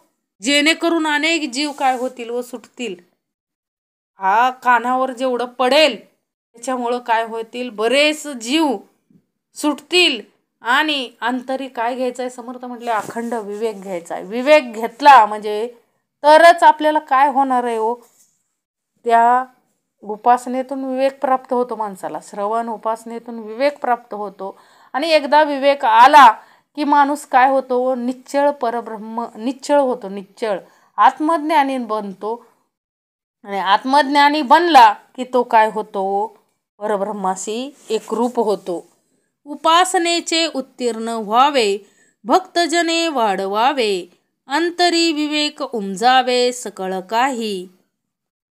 जेणेकरून अनेक जीव काय होतील व सुटतील. हा कानावर जेवढं पडेल त्याच्यामुळं काय होतील, बरेच जीव सुटतील. आणि अंतरी काय घ्यायचं आहे? समर्थ म्हटले अखंड विवेक घ्यायचा आहे. विवेक घेतला म्हणजे तरच आपल्याला काय होणार आहे हो, त्या उपासनेतून विवेक प्राप्त होतो माणसाला. श्रवण उपासनेतून विवेक प्राप्त होतो. आणि एकदा विवेक आला की माणूस काय होतो? निश्चळ परब्रह्म, निश्चळ होतो, निश्चळ आत्मज्ञानी बनतो. आणि आत्मज्ञानी बनला की तो काय होतो? परब्रह्माशी एकरूप होतो. उपासनेचे उत्तीर्ण व्हावे, भक्तजने वाढवावे, अंतरी विवेक उमजावे सकळ काही.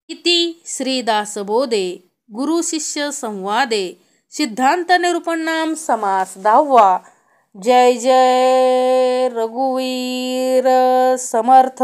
इति श्री दासबोधे गुरु शिष्य संवादे सिद्धांत निरूपणाम समास 10वा. जय जय रघुवीर समर्थ.